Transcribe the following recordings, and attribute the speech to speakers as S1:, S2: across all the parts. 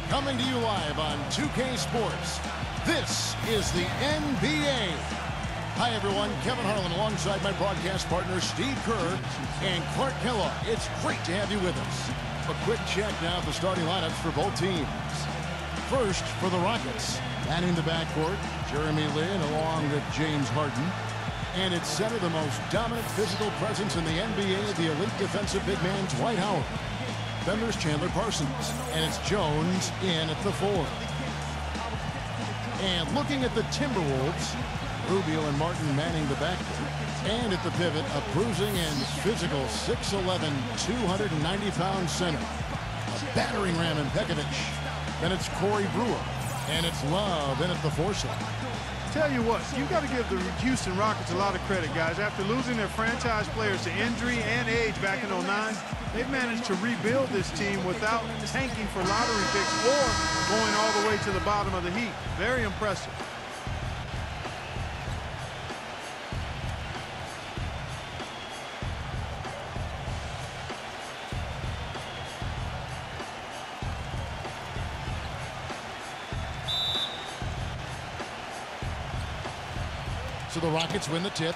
S1: Coming to you live on 2K Sports, this is the NBA. Hi, everyone. Kevin Harlan alongside my broadcast partner, Steve Kerr and Clark Kellogg. It's great to have you with us. A quick check now of the starting lineups for both teams. First, for the Rockets, manning the backcourt, Jeremy Lin along with James Harden. And it's center, the most dominant physical presence in the NBA, the elite defensive big man, Dwight Howard. Then there's Chandler Parsons, and it's Jones in at the 4. And looking at the Timberwolves, Rubio and Martin manning the backcourt. And at the pivot, a bruising and physical 6'11", 290-pound center. A battering ram in Pekovic. Then it's Brewer, and it's Love in at the 4 slot.
S2: Tell you what, you got to give the Houston Rockets a lot of credit, guys. After losing their franchise players to injury and age back in '09, they've managed to rebuild this team without tanking for lottery picks or going all the way to the bottom of the heap. Very impressive.
S1: So the Rockets win the tip.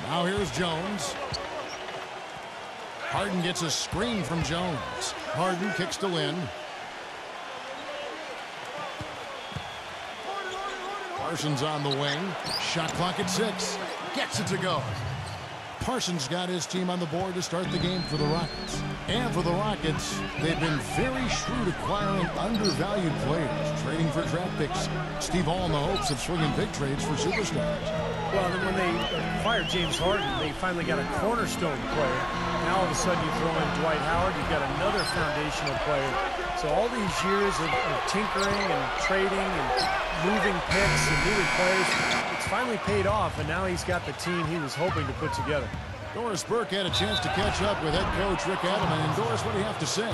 S1: Now here's Jones. Harden gets a screen from Jones. Harden kicks to Lin. Parsons on the wing. Shot clock at 6. Gets it to go. Parsons got his team on the board to start the game for the Rockets. And for the Rockets, they've been very shrewd acquiring undervalued players, trading for draft picks. Steve all in the hopes of swinging big trades for superstars.
S3: Well, then when they acquired James Harden, they finally got a cornerstone player. Now all of a sudden you throw in Dwight Howard, you've got another foundational player. So all these years of tinkering and trading and moving picks and moving players, it's finally paid off, and now he's got the team he was hoping to put together.
S1: Doris Burke had a chance to catch up with head coach Rick Adelman. And Doris, what do you have to say?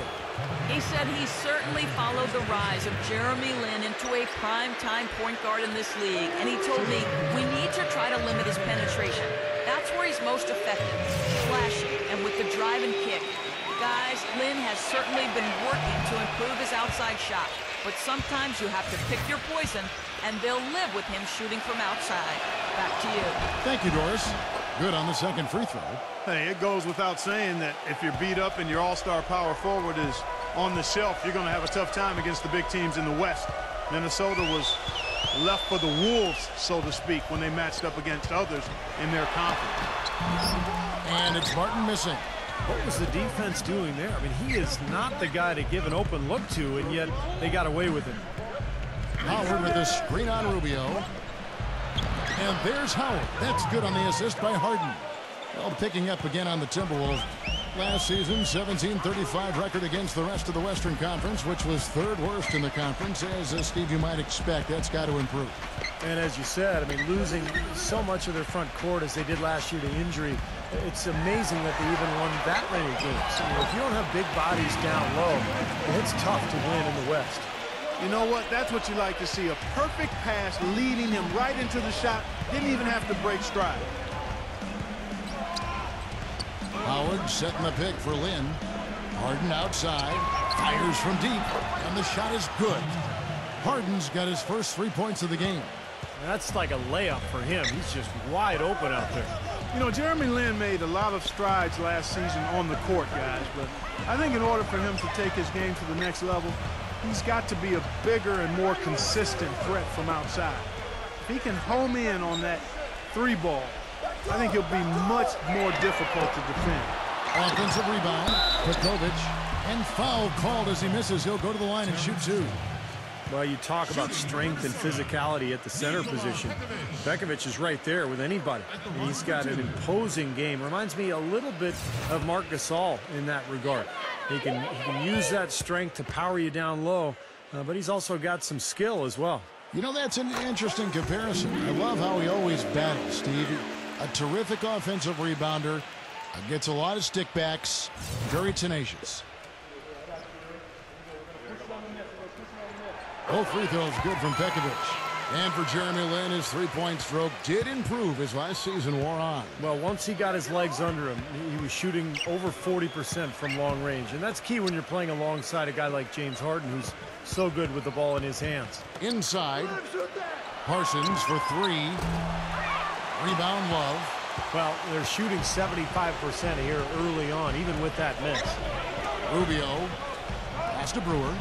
S4: He said he certainly followed the rise of Jeremy Lin into a prime-time point guard in this league. And he told me, we need to try to limit his penetration. That's where he's most effective, slashing and with the drive and kick. Guys, Lin has certainly been working to improve his outside shot. But sometimes you have to pick your poison, and they'll live with him shooting from outside. Back to you.
S1: Thank you, Doris. Good on the second free throw.
S2: Hey, it goes without saying that if you're beat up and your all-star power forward is on the shelf, you're going to have a tough time against the big teams in the West. Minnesota was left for the Wolves, so to speak, when they matched up against others in their conference.
S1: And it's Martin missing.
S3: What was the defense doing there? I mean, he is not the guy to give an open look to, and yet they got away with it.
S1: Howard with a screen on Rubio. And there's Howard. That's good on the assist by Harden. Well, picking up again on the Timberwolves. Last season, 17-35 record against the rest of the Western Conference, which was third worst in the conference. As Steve, you might expect, that's got to improve.
S3: And as you said, I mean, losing so much of their front court as they did last year to injury, it's amazing that they even won that many games. You know, if you don't have big bodies down low, it's tough to win in the West.
S2: You know what? That's what you like to see. A perfect pass leading him right into the shot. Didn't even have to break stride.
S1: Howard setting the pick for Lin. Harden outside. Fires from deep. And the shot is good. Harden's got his first 3 points of the game.
S3: That's like a layup for him. He's just wide open out there.
S2: You know, Jeremy Lin made a lot of strides last season on the court, guys. But I think in order for him to take his game to the next level, he's got to be a bigger and more consistent threat from outside. If he can home in on that 3 ball, I think he'll be much more difficult to defend.
S1: Offensive rebound, Pekovic, and foul called as he misses. He'll go to the line and shoot 2.
S3: Well, you talk about strength and physicality at the center position. Pekovic is right there with anybody. And he's got an imposing game. Reminds me a little bit of Marc Gasol in that regard. He can use that strength to power you down low, but he's also got some skill as well.
S1: You know, that's an interesting comparison. I love how he always battles, Steve. A terrific offensive rebounder, gets a lot of stickbacks, very tenacious. Both free throws good from Pekovic. And for Jeremy Lin, his three-point stroke did improve as last season wore on.
S3: Well, once he got his legs under him, he was shooting over 40% from long range. And that's key when you're playing alongside a guy like James Harden, who's so good with the ball in his hands.
S1: Inside, Parsons for three. Rebound, Love.
S3: Well, they're shooting 75% here early on, even with that miss.
S1: Rubio. Pass to Brewer.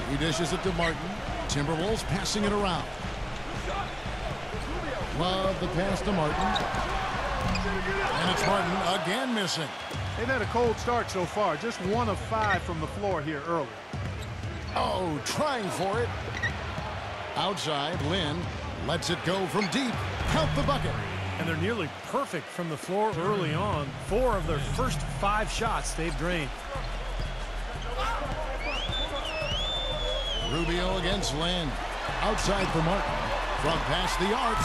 S1: He dishes it to Martin. Timberwolves passing it around. Love the pass to Martin. And it's Martin again missing.
S2: They've had a cold start so far. Just 1 of 5 from the floor here early.
S1: Oh, trying for it. Outside, Lin lets it go from deep. Count the bucket.
S3: And they're nearly perfect from the floor early on. 4 of their first 5 shots they've drained.
S1: Rubio against Lin. Outside for Martin. From past the arc.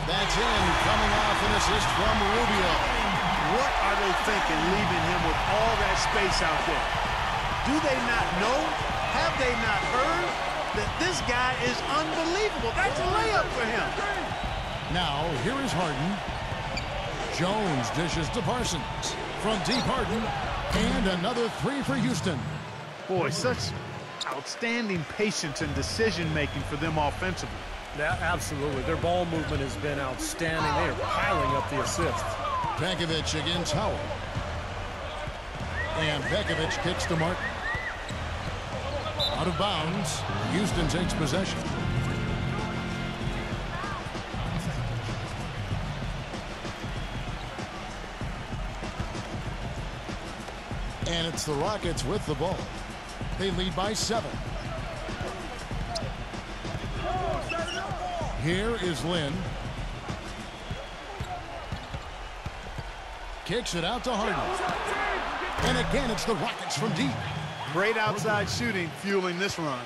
S1: That's in. Coming off an assist from Rubio.
S2: What are they thinking leaving him with all that space out there? Do they not know? Have they not heard that this guy is unbelievable? That's a layup for him.
S1: Now, here is Harden. Jones dishes to Parsons. From deep, Harden. And another 3 for Houston.
S2: Boy, such outstanding patience and decision-making for them offensively.
S3: Yeah, absolutely. Their ball movement has been outstanding. They are piling up the assists.
S1: Pekovic against Howell. And Pekovic kicks to Martin. Out of bounds. Houston takes possession. And it's the Rockets with the ball. They lead by 7. Here is Lin. Kicks it out to Harden. And again, it's the Rockets from deep.
S2: Great outside shooting fueling this run.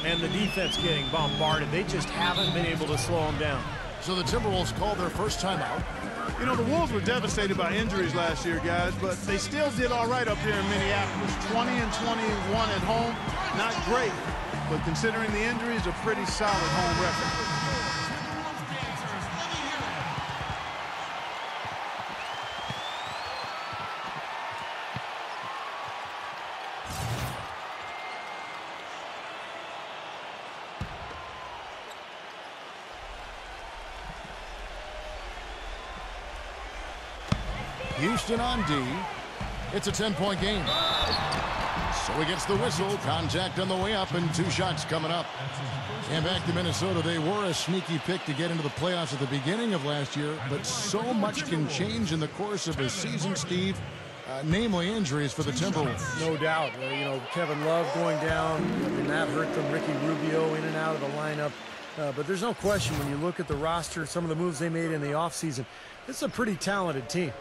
S3: And the defense getting bombarded. They just haven't been able to slow them down.
S1: So the Timberwolves called their first timeout.
S2: You know, the Wolves were devastated by injuries last year, guys, but they still did all right up here in Minneapolis. 20 and 21 at home. Not great, but considering the injuries, a pretty solid home record.
S1: Houston on D. It's a 10-point game. So he gets the whistle. Contact on the way up and 2 shots coming up. And back to Minnesota. They were a sneaky pick to get into the playoffs at the beginning of last year, but so much can change in the course of a season, Steve, namely injuries for the Timberwolves.
S3: No doubt. You know, Kevin Love going down, and that hurt them. Ricky Rubio in and out of the lineup. But there's no question when you look at the roster, some of the moves they made in the offseason, it's a pretty talented team.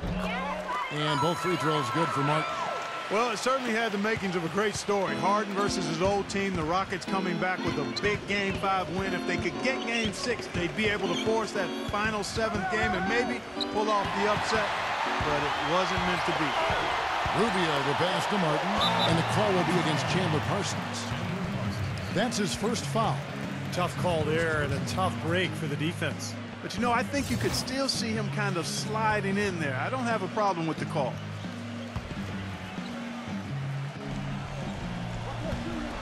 S1: And both free throws good for Martin.
S2: Well, it certainly had the makings of a great story. Harden versus his old team, the Rockets coming back with a big Game 5 win. If they could get Game 6, they'd be able to force that final 7th game and maybe pull off the upset, but it wasn't meant to be.
S1: Rubio the pass to Martin, and the call will be against Chandler Parsons. That's his first foul.
S3: Tough call there and a tough break for the defense.
S2: But, you know, I think you could still see him kind of sliding in there. I don't have a problem with the call.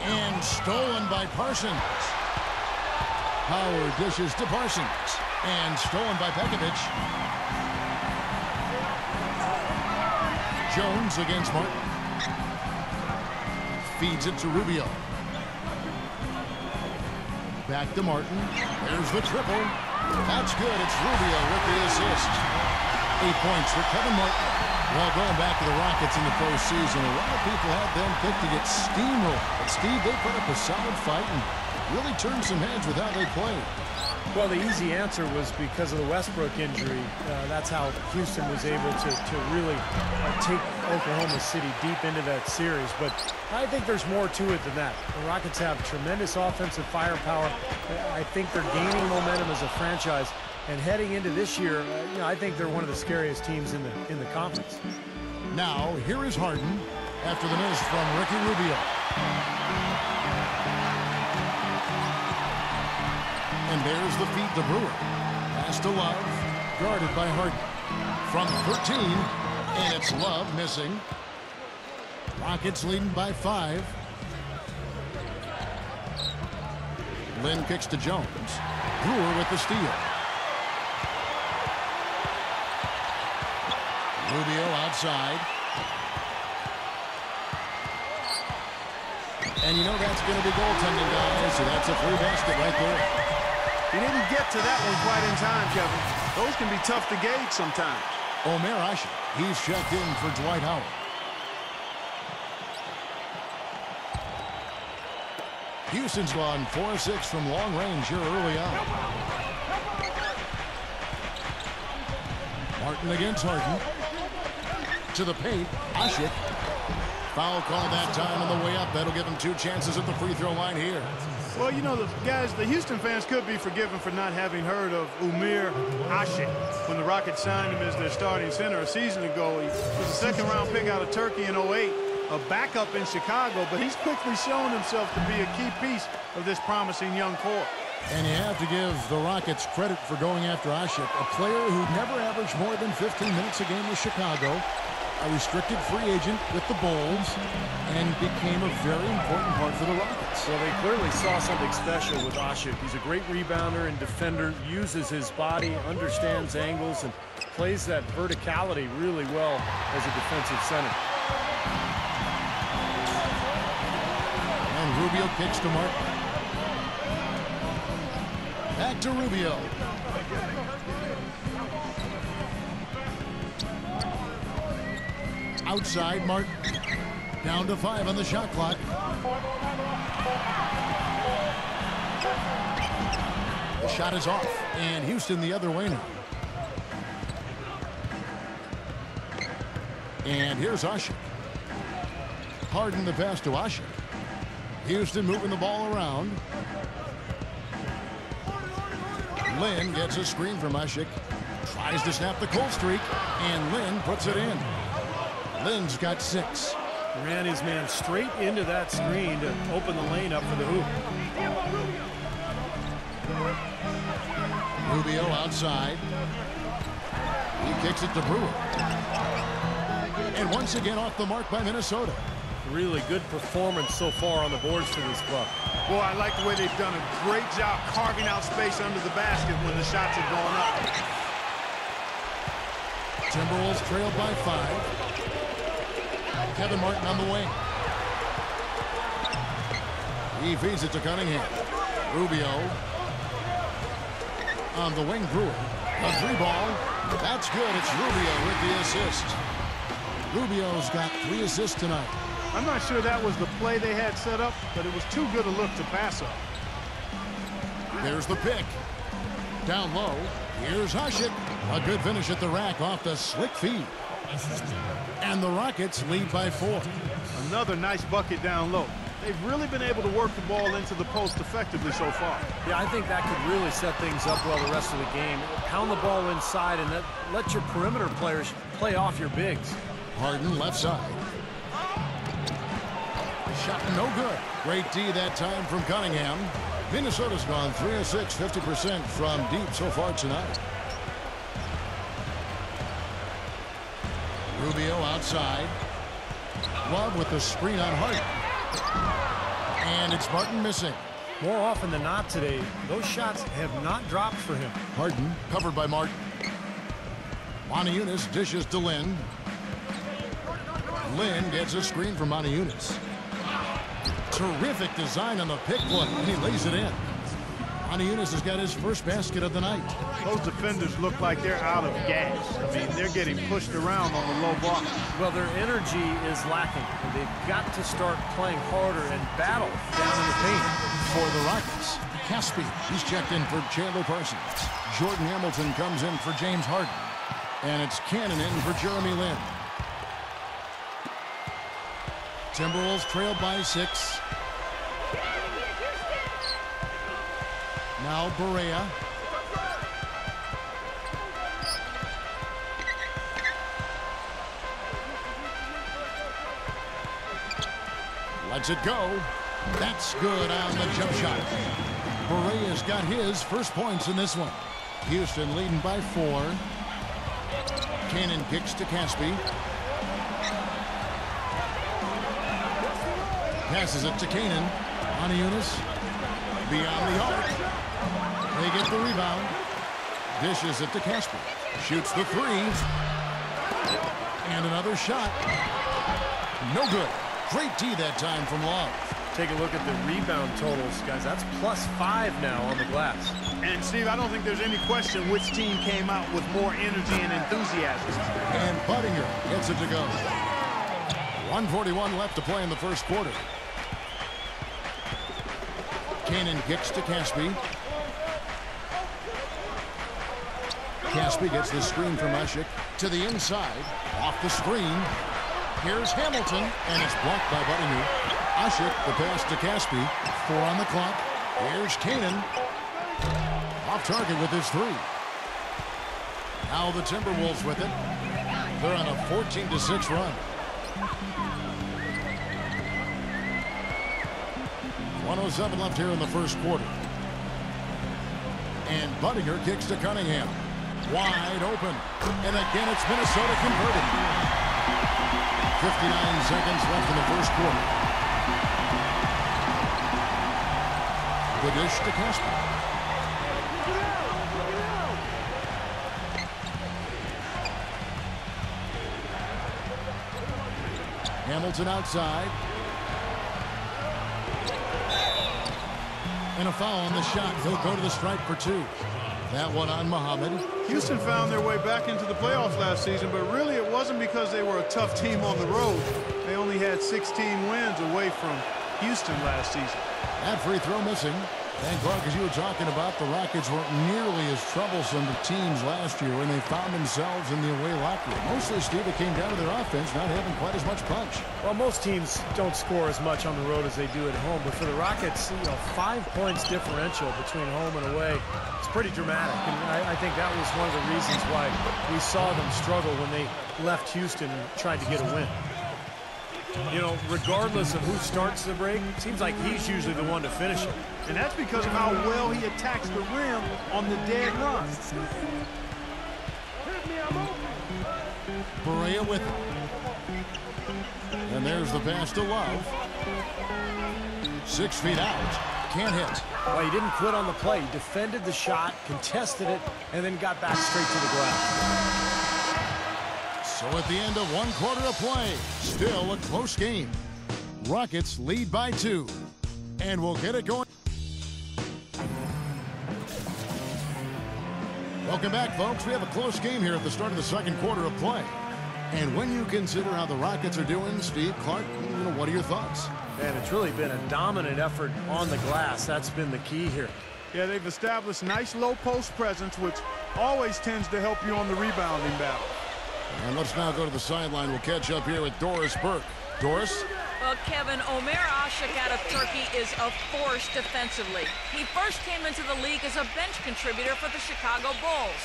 S1: And stolen by Parsons. Howard dishes to Parsons. And stolen by Pekovic. Jones against Martin. Feeds it to Rubio. Back to Martin. There's the triple. That's good. It's Rubio with the assist. 8 points for Kevin Martin. Well, going back to the Rockets in the postseason, a lot of people had them picked to get steamrolled. But, Steve, they put up a solid fight and really turned some heads with how they played.
S3: Well, the easy answer was because of the Westbrook injury. That's how Houston was able to really take Oklahoma City deep into that series. But I think there's more to it than that. The Rockets have tremendous offensive firepower. I think they're gaining momentum as a franchise. And heading into this year, I think they're one of the scariest teams in the conference.
S1: Now, here is Harden after the miss from Ricky Rubio. And there's the feed to Brewer. Pass to Love. Guarded by Harden. From 13. And it's Love missing. Rockets leading by 5. Lynn kicks to Jones. Brewer with the steal. Rubio outside. And you know that's going to be goaltending, guys. So that's a free basket right there.
S2: He didn't get to that one quite in time, Kevin. Those can be tough to gauge sometimes.
S1: Omer Asik, he's checked in for Dwight Howard. Houston's gone 4-6 from long range here early on. Martin against Harden. To the paint, Asik. Foul call that time on the way up. That'll give him 2 chances at the free throw line here.
S2: Well, you know, the Houston fans could be forgiven for not having heard of Omer Asik when the Rockets signed him as their starting center a season ago. He was a second-round pick out of Turkey in 08, a backup in Chicago, but he's quickly shown himself to be a key piece of this promising young core.
S1: And you have to give the Rockets credit for going after Asik, a player who never averaged more than 15 minutes a game with Chicago, a restricted free agent with the Bulls, and became a very important part for the Rockets.
S3: Well, they clearly saw something special with Asik. He's a great rebounder and defender, uses his body, understands angles, and plays that verticality really well as a defensive center.
S1: And Rubio kicks to Martin. Back to Rubio. Outside, Martin. Down to 5 on the shot clock. The shot is off, and Houston the other way now. And here's Asik. Harden the pass to Asik. Houston moving the ball around. Lynn gets a screen from Asik. Tries to snap the cold streak, and Lynn puts it in. Lynn's got 6.
S3: Ran his man straight into that screen to open the lane up for the hoop.
S1: Rubio outside. He kicks it to Brewer. And once again off the mark by Minnesota.
S3: Really good performance so far on the boards for this club.
S2: Boy, I like the way they've done a great job carving out space under the basket when the shots have gone up.
S1: Timberwolves trailed by 5. Kevin Martin on the wing. He feeds it to Cunningham. Rubio. On the wing, Brewer. A 3-ball. That's good. It's Rubio with the assist. Rubio's got 3 assists tonight.
S2: I'm not sure that was the play they had set up, but it was too good a look to pass up.
S1: There's the pick. Down low. Here's Asik. A good finish at the rack off the slick feed. And the Rockets lead by 4.
S2: Another nice bucket down low. They've really been able to work the ball into the post effectively so far.
S3: Yeah, I think that could really set things up well the rest of the game. Pound the ball inside and let your perimeter players play off your bigs.
S1: Harden left side. Shot no good. Great D that time from Cunningham. Minnesota's gone 3 of 6, 50% from deep so far tonight. Rubio outside. Love with the screen on Harden. And it's Martin missing.
S3: More often than not today, those shots have not dropped for him.
S1: Harden covered by Martin. Moute dishes to Lynn. Lynn gets a screen from Moute. Terrific design on the pick play. He lays it in. Moute has got his first basket of the night.
S2: Those defenders look like they're out of gas. I mean, they're getting pushed around on the low block.
S3: Well, their energy is lacking. They've got to start playing harder and battle down in the paint.
S1: For the Rockets, Casspi, he's checked in for Chandler Parsons. Jordan Hamilton comes in for James Harden. And it's Canaan in for Jeremy Lin. Timberwolves trailed by 6. Now Barea. Lets it go. That's good on the jump shot. Barea's got his first points in this one. Houston leading by 4. Canaan kicks to Casspi. Passes it to Canaan. On Eunice. Beyond the arc. They get the rebound. Dishes it to Casspi. Shoots the 3. And another shot. No good. Great D that time from Love.
S3: Take a look at the rebound totals, guys. That's +5 now on the glass.
S2: And, Steve, I don't think there's any question which team came out with more energy and enthusiasm.
S1: And Budinger gets it to go. 1:41 left to play in the first quarter. Canaan kicks to Casspi. Casspi gets the screen from Asik to the inside. Off the screen. Here's Hamilton, and it's blocked by Budinger. Asik, the pass to Casspi. 4 on the clock. Here's Canaan. Off target with his 3. Now the Timberwolves with it. They're on a 14-6 run. 1:07 left here in the first quarter. And Budinger kicks to Cunningham. Wide open. And again, it's Minnesota converted. 59 seconds left in the first quarter. The dish to Casspi. Hamilton outside. And a foul on the shot. He'll go to the strike for 2. That one on Muhammad.
S2: Houston found their way back into the playoffs last season, but really it wasn't because they were a tough team on the road. They only had 16 wins away from Houston last season.
S1: That free throw missing. And Clark, as you were talking about, the Rockets weren't nearly as troublesome to teams last year when they found themselves in the away locker room. Mostly, Steve, it came down to their offense not having quite as much punch.
S3: Well, most teams don't score as much on the road as they do at home, but for the Rockets, 5 points differential between home and away, it's pretty dramatic. And I think that was one of the reasons why we saw them struggle when they left Houston and tried to get a win. You know, regardless of who starts the break, it seems like he's usually the one to finish it.
S2: And that's because of how well he attacks the rim on the dead run.
S1: Barea with it. And there's the pass to Love. 6 feet out. Can't hit.
S3: Well, he didn't quit on the play. He defended the shot, contested it, and then got back straight to the glass.
S1: So at the end of 1 quarter of play, still a close game. Rockets lead by 2. And we'll get it going. Welcome back, folks. We have a close game here at the start of the second quarter of play. And when you consider how the Rockets are doing, Steve, Clark, what are your thoughts?
S3: Man, it's really been a dominant effort on the glass. That's been the key here.
S2: Yeah, they've established nice low post presence, which always tends to help you on the rebounding battle.
S1: And let's now go to the sideline. We'll catch up here with Doris Burke. Doris?
S4: Well, Kevin, Omer Asik out of Turkey is a force defensively. He first came into the league as a bench contributor for the Chicago Bulls.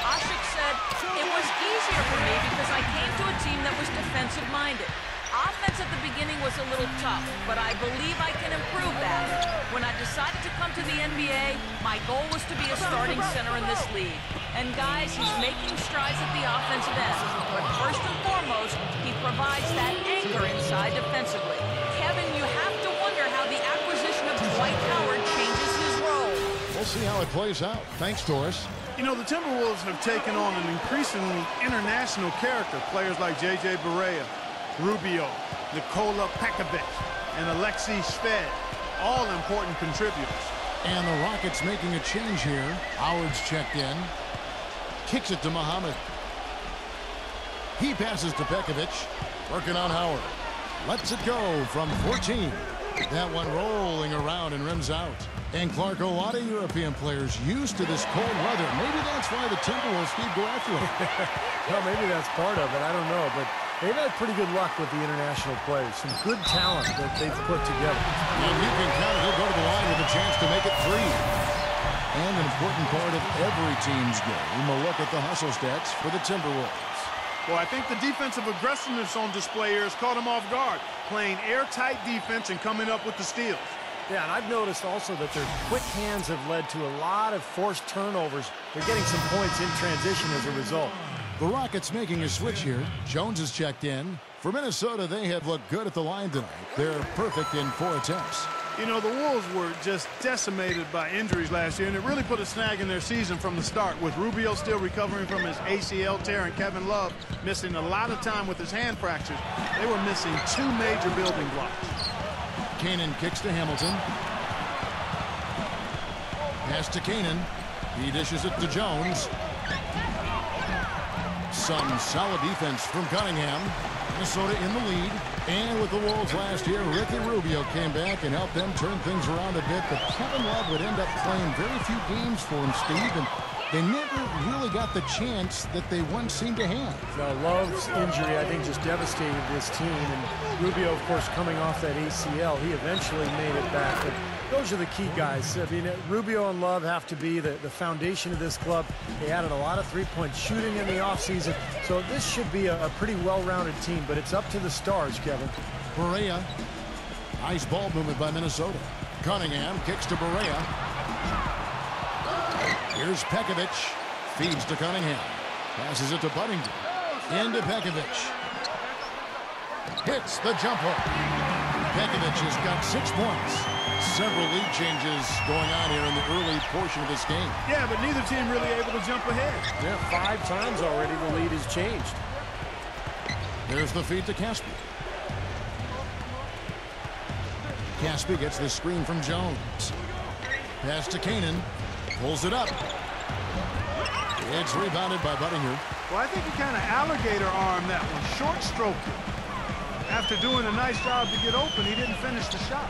S4: Asik said, "It was easier for me because I came to a team that was defensive-minded. Offense at the beginning was a little tough, but I believe I can improve that. When I decided to come to the NBA, my goal was to be a starting center in this league. And guys, he's making strides at the offensive end. But first and foremost, he provides that anchor inside defensively." Kevin, you have to wonder how the acquisition of Dwight Howard changes his role.
S1: We'll see how it plays out. Thanks, Doris.
S2: You know, the Timberwolves have taken on an increasingly international character. Players like J.J. Barea, Rubio, Nikola Pekovic, and Alexei Shved, all important contributors.
S1: And the Rockets making a change here. Howard's checked in. Kicks it to Muhammad. He passes to Pekovic. Working on Howard. Lets it go from 14. That one rolling around and rims out. And Clark, a lot of European players used to this cold weather. Maybe that's why the Timberwolves Steve go after him.
S3: Well, maybe that's part of it. I don't know. But they've had pretty good luck with the international players. Some good talent that they've put together.
S1: And you can count it. He'll go to the line with a chance to make it 3. And an important part of every team's game, a look at the hustle stats for the Timberwolves.
S2: Well, I think the defensive aggressiveness on display here has caught him off guard, playing airtight defense and coming up with the steals.
S3: Yeah, and I've noticed also that their quick hands have led to a lot of forced turnovers. They're getting some points in transition as a result.
S1: The Rockets making a switch here. Jones is checked in. For Minnesota, they have looked good at the line tonight. They're perfect in 4 attempts.
S2: You know, the Wolves were just decimated by injuries last year, and it really put a snag in their season from the start, with Rubio still recovering from his ACL tear and Kevin Love missing a lot of time with his hand fractures. They were missing 2 major building blocks.
S1: Canaan kicks to Hamilton. Pass to Canaan. He dishes it to Jones. Some solid defense from Cunningham. Minnesota in the lead. And with the Wolves last year, Ricky Rubio came back and helped them turn things around a bit. But Kevin Love would end up playing very few games for him, Steve. And they never really got the chance that they once seemed to have.
S3: Now, Love's injury, I think, just devastated this team. And Rubio, of course, coming off that ACL, he eventually made it back. But those are the key guys. I mean, Rubio and Love have to be the foundation of this club. They added a lot of three-point shooting in the offseason. So this should be a pretty well-rounded team. But it's up to the stars, Kevin.
S1: Barea. Nice ball movement by Minnesota. Cunningham kicks to Barea. Here's Pekovic. Feeds to Cunningham. Passes it to Budinger. Into Pekovic. Hits the jumper. Pekovic has got 6 points. Several lead changes going on here in the early portion of this game.
S2: Yeah, but neither team really able to jump ahead.
S3: Yeah, 5 times already the lead has changed.
S1: There's the feed to Casspi. Casspi gets the screen from Jones. Pass to Canaan. Pulls it up. It's rebounded by Budinger.
S2: Well, I think he kind of alligator armed that one. Short stroked it. After doing a nice job to get open, he didn't finish the shot.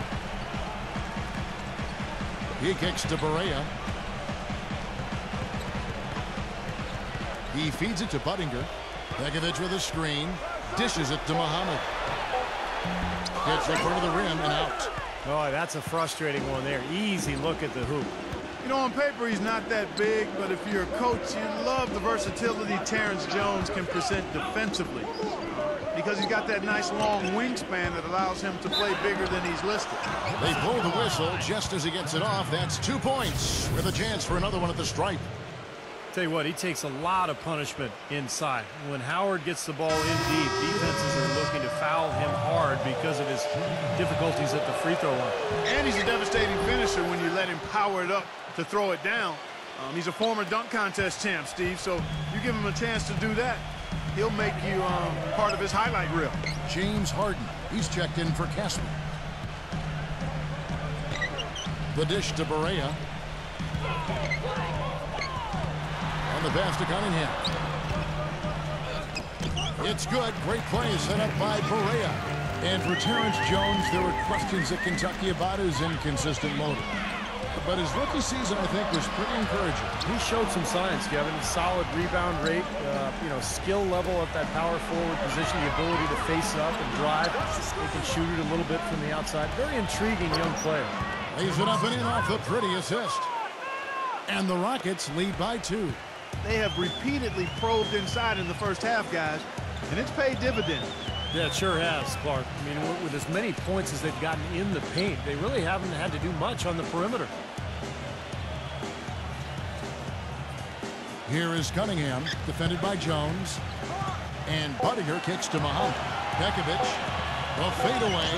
S1: He kicks to Barea. He feeds it to Budinger. Pekovic with a screen. Dishes it to Muhammad. Gets in front of the rim and out.
S3: Oh, that's a frustrating one there. Easy look at the hoop.
S2: You know, on paper, he's not that big, but if you're a coach, you love the versatility Terrence Jones can present defensively, because he's got that nice long wingspan that allows him to play bigger than he's listed.
S1: They blow the whistle just as he gets it off. That's 2 points with a chance for another one at the stripe.
S3: Tell you what, he takes a lot of punishment inside. When Howard gets the ball in deep, defenses are looking to foul him hard because of his difficulties at the free throw line.
S2: And he's a devastating finisher when you let him power it up to throw it down. He's a former dunk contest champ, Steve, so you give him a chance to do that, he'll make you part of his highlight reel.
S1: James Harden, he's checked in for Casspi. The dish to Barea. On the pass to Cunningham. It's good. Great play set up by Barea. And for Terrence Jones, there were questions at Kentucky about his inconsistent motor. But his rookie season, I think, was pretty encouraging.
S3: He showed some signs, Kevin. Solid rebound rate, skill level at that power forward position, the ability to face up and drive. They can shoot it a little bit from the outside. Very intriguing young player.
S1: Lays it up and in off the pretty assist. And the Rockets lead by 2.
S2: They have repeatedly probed inside in the first half, guys, and it's paid dividends.
S3: Yeah, it sure has, Clark. I mean, with as many points as they've gotten in the paint, they really haven't had to do much on the perimeter.
S1: Here is Cunningham, defended by Jones. And Budinger kicks to Muhammad. Pekovic, the fadeaway.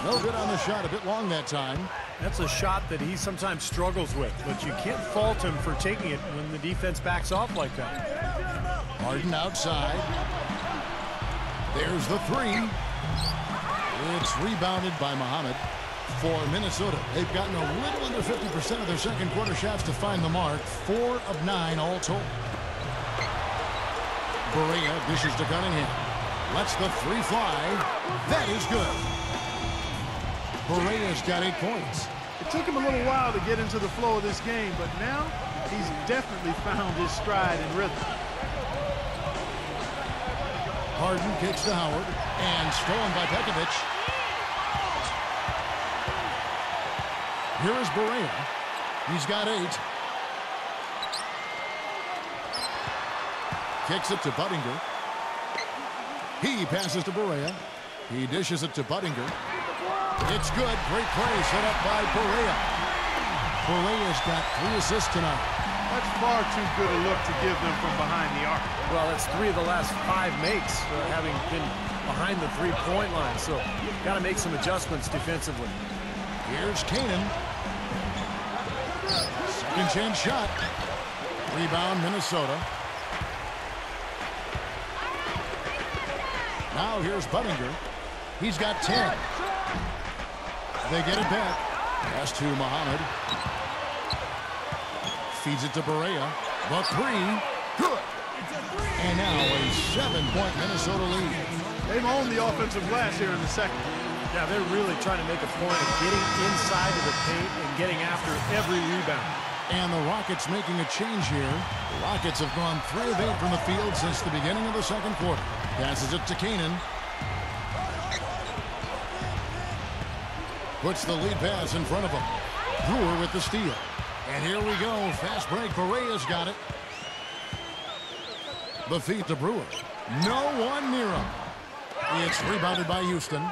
S1: No good on the shot, a bit long that time.
S3: That's a shot that he sometimes struggles with, but you can't fault him for taking it when the defense backs off like that.
S1: Harden outside. There's the 3. It's rebounded by Muhammad. For Minnesota, they've gotten a little under 50% of their second quarter shots to find the mark. 4 of 9 all told. Barea dishes to Cunningham. Lets the 3 fly. That is good. Barea's got 8 points.
S2: It took him a little while to get into the flow of this game, but now he's definitely found his stride and rhythm.
S1: Harden kicks to Howard, and stolen by Pekovic. Here is Barea. He's got 8. Kicks it to Budinger. He passes to Barea. He dishes it to Budinger. It's good. Great play set up by Barea. Barea's got 3 assists tonight.
S2: That's far too good a look to give them from behind the arc.
S3: Well, that's 3 of the last 5 makes, having been behind the three-point line. So got to make some adjustments defensively.
S1: Here's Canaan. Second chance shot. Rebound, Minnesota. Now here's Budinger. He's got 10. They get it back. Pass to Muhammad. Feeds it to Barea. The 3. Good. And now a 7-point Minnesota lead.
S2: They've owned the offensive glass here in the second.
S3: Yeah, they're really trying to make a point of getting inside of the paint and getting after every rebound.
S1: And the Rockets making a change here. The Rockets have gone 3 of 8 from the field since the beginning of the second quarter. Passes it to Canaan. Puts the lead pass in front of him. Brewer with the steal. And here we go. Fast break. Barea's got it. The feed to Brewer. No one near him. It's rebounded by Houston.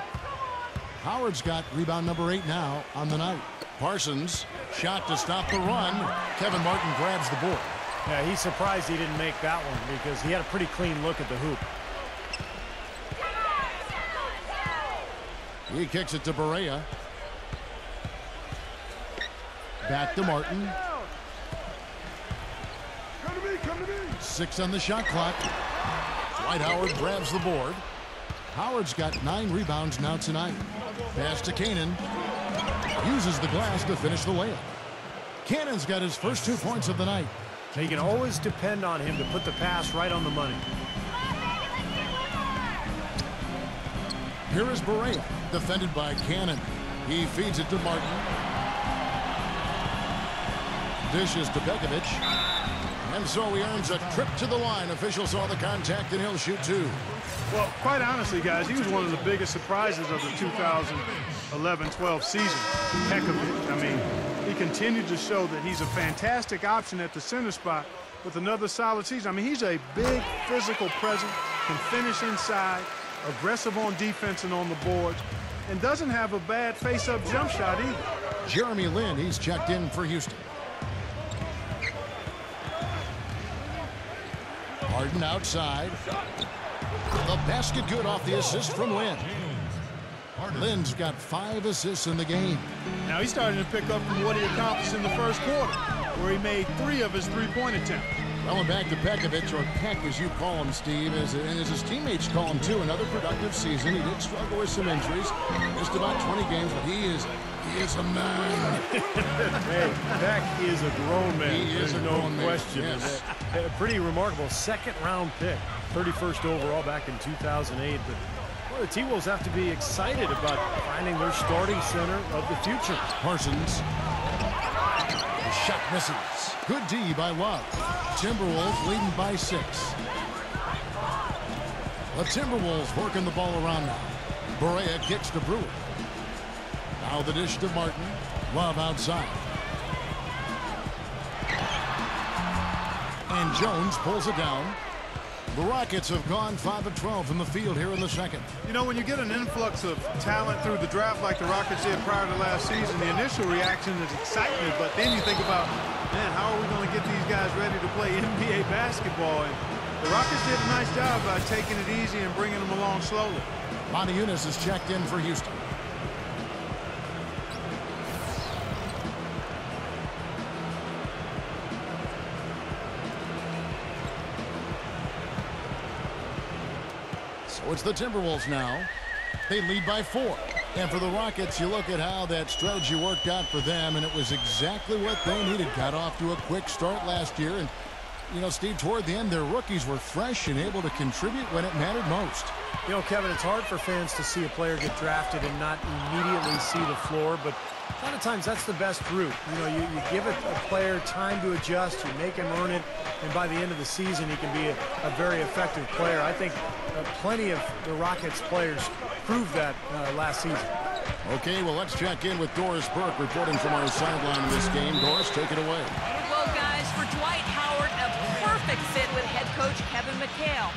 S1: Howard's got rebound number 8 now on the night. Parsons, shot to stop the run. Kevin Martin grabs the board.
S3: Yeah, he's surprised he didn't make that one because he had a pretty clean look at the hoop.
S1: He kicks it to Barea. Back to Martin. 6 on the shot clock. Dwight Howard grabs the board. Howard's got 9 rebounds now tonight. Pass to Canaan. Uses the glass to finish the layup. Cannon's got his first 2 points of the night.
S3: So you can always depend on him to put the pass right on the money.
S1: Here is Barea, defended by Canaan. He feeds it to Martin. Dishes to Pekovic. And so he earns a trip to the line. Officials saw the contact, and he'll shoot 2.
S2: Well, quite honestly, guys, he was one of the biggest surprises of the 2011-12 season. Pekovic, I mean, he continued to show that he's a fantastic option at the center spot with another solid season. I mean, he's a big physical presence, can finish inside, aggressive on defense and on the boards, and doesn't have a bad face-up jump shot either.
S1: Jeremy Lin, he's checked in for Houston. Harden outside. The basket good off the assist from Lin. Lin's got 5 assists in the game.
S2: Now he's starting to pick up from what he accomplished in the first quarter, where he made 3 of his 3-point attempts.
S1: Well, and back to Pekovic, or Peck as you call him, Steve, and as his teammates call him too. Another productive season. He did struggle with some injuries, missed about 20 games, but he is a man.
S3: Hey, Peck is a grown man.
S1: He is a grown man.
S3: Question.
S1: Yes.
S3: A pretty remarkable second-round pick, 31st overall back in 2008. But well, the T-Wolves have to be excited about finding their starting center of the future.
S1: Parsons. The shot misses. Good D by Love. Timberwolves leading by 6. The Timberwolves working the ball around now. Barea kicks to Brewer. Now the dish to Martin. Love outside. And Jones pulls it down. The Rockets have gone 5 of 12 from the field here in the second.
S2: You know, when you get an influx of talent through the draft like the Rockets did prior to last season, the initial reaction is excitement, but then you think about, man, how are we going to get these guys ready to play NBA basketball? And the Rockets did a nice job by taking it easy and bringing them along slowly.
S1: Monty Eunice is checked in for Houston. So it's the Timberwolves now. They lead by 4. And for the Rockets, you look at how that strategy worked out for them, and it was exactly what they needed. Got off to a quick start last year, and you know, Steve, toward the end, their rookies were fresh and able to contribute when it mattered most.
S3: You know, Kevin, it's hard for fans to see a player get drafted and not immediately see the floor, but a lot of times that's the best route. You know, you give a player time to adjust, you make him earn it, and by the end of the season, he can be a very effective player. I think plenty of the Rockets players proved that last season.
S1: Okay, well, let's check in with Doris Burke reporting from our sideline in this game. Doris, take it away.
S4: Well, guys, for Dwight Howard, a perfect fit with head coach Kevin McHale.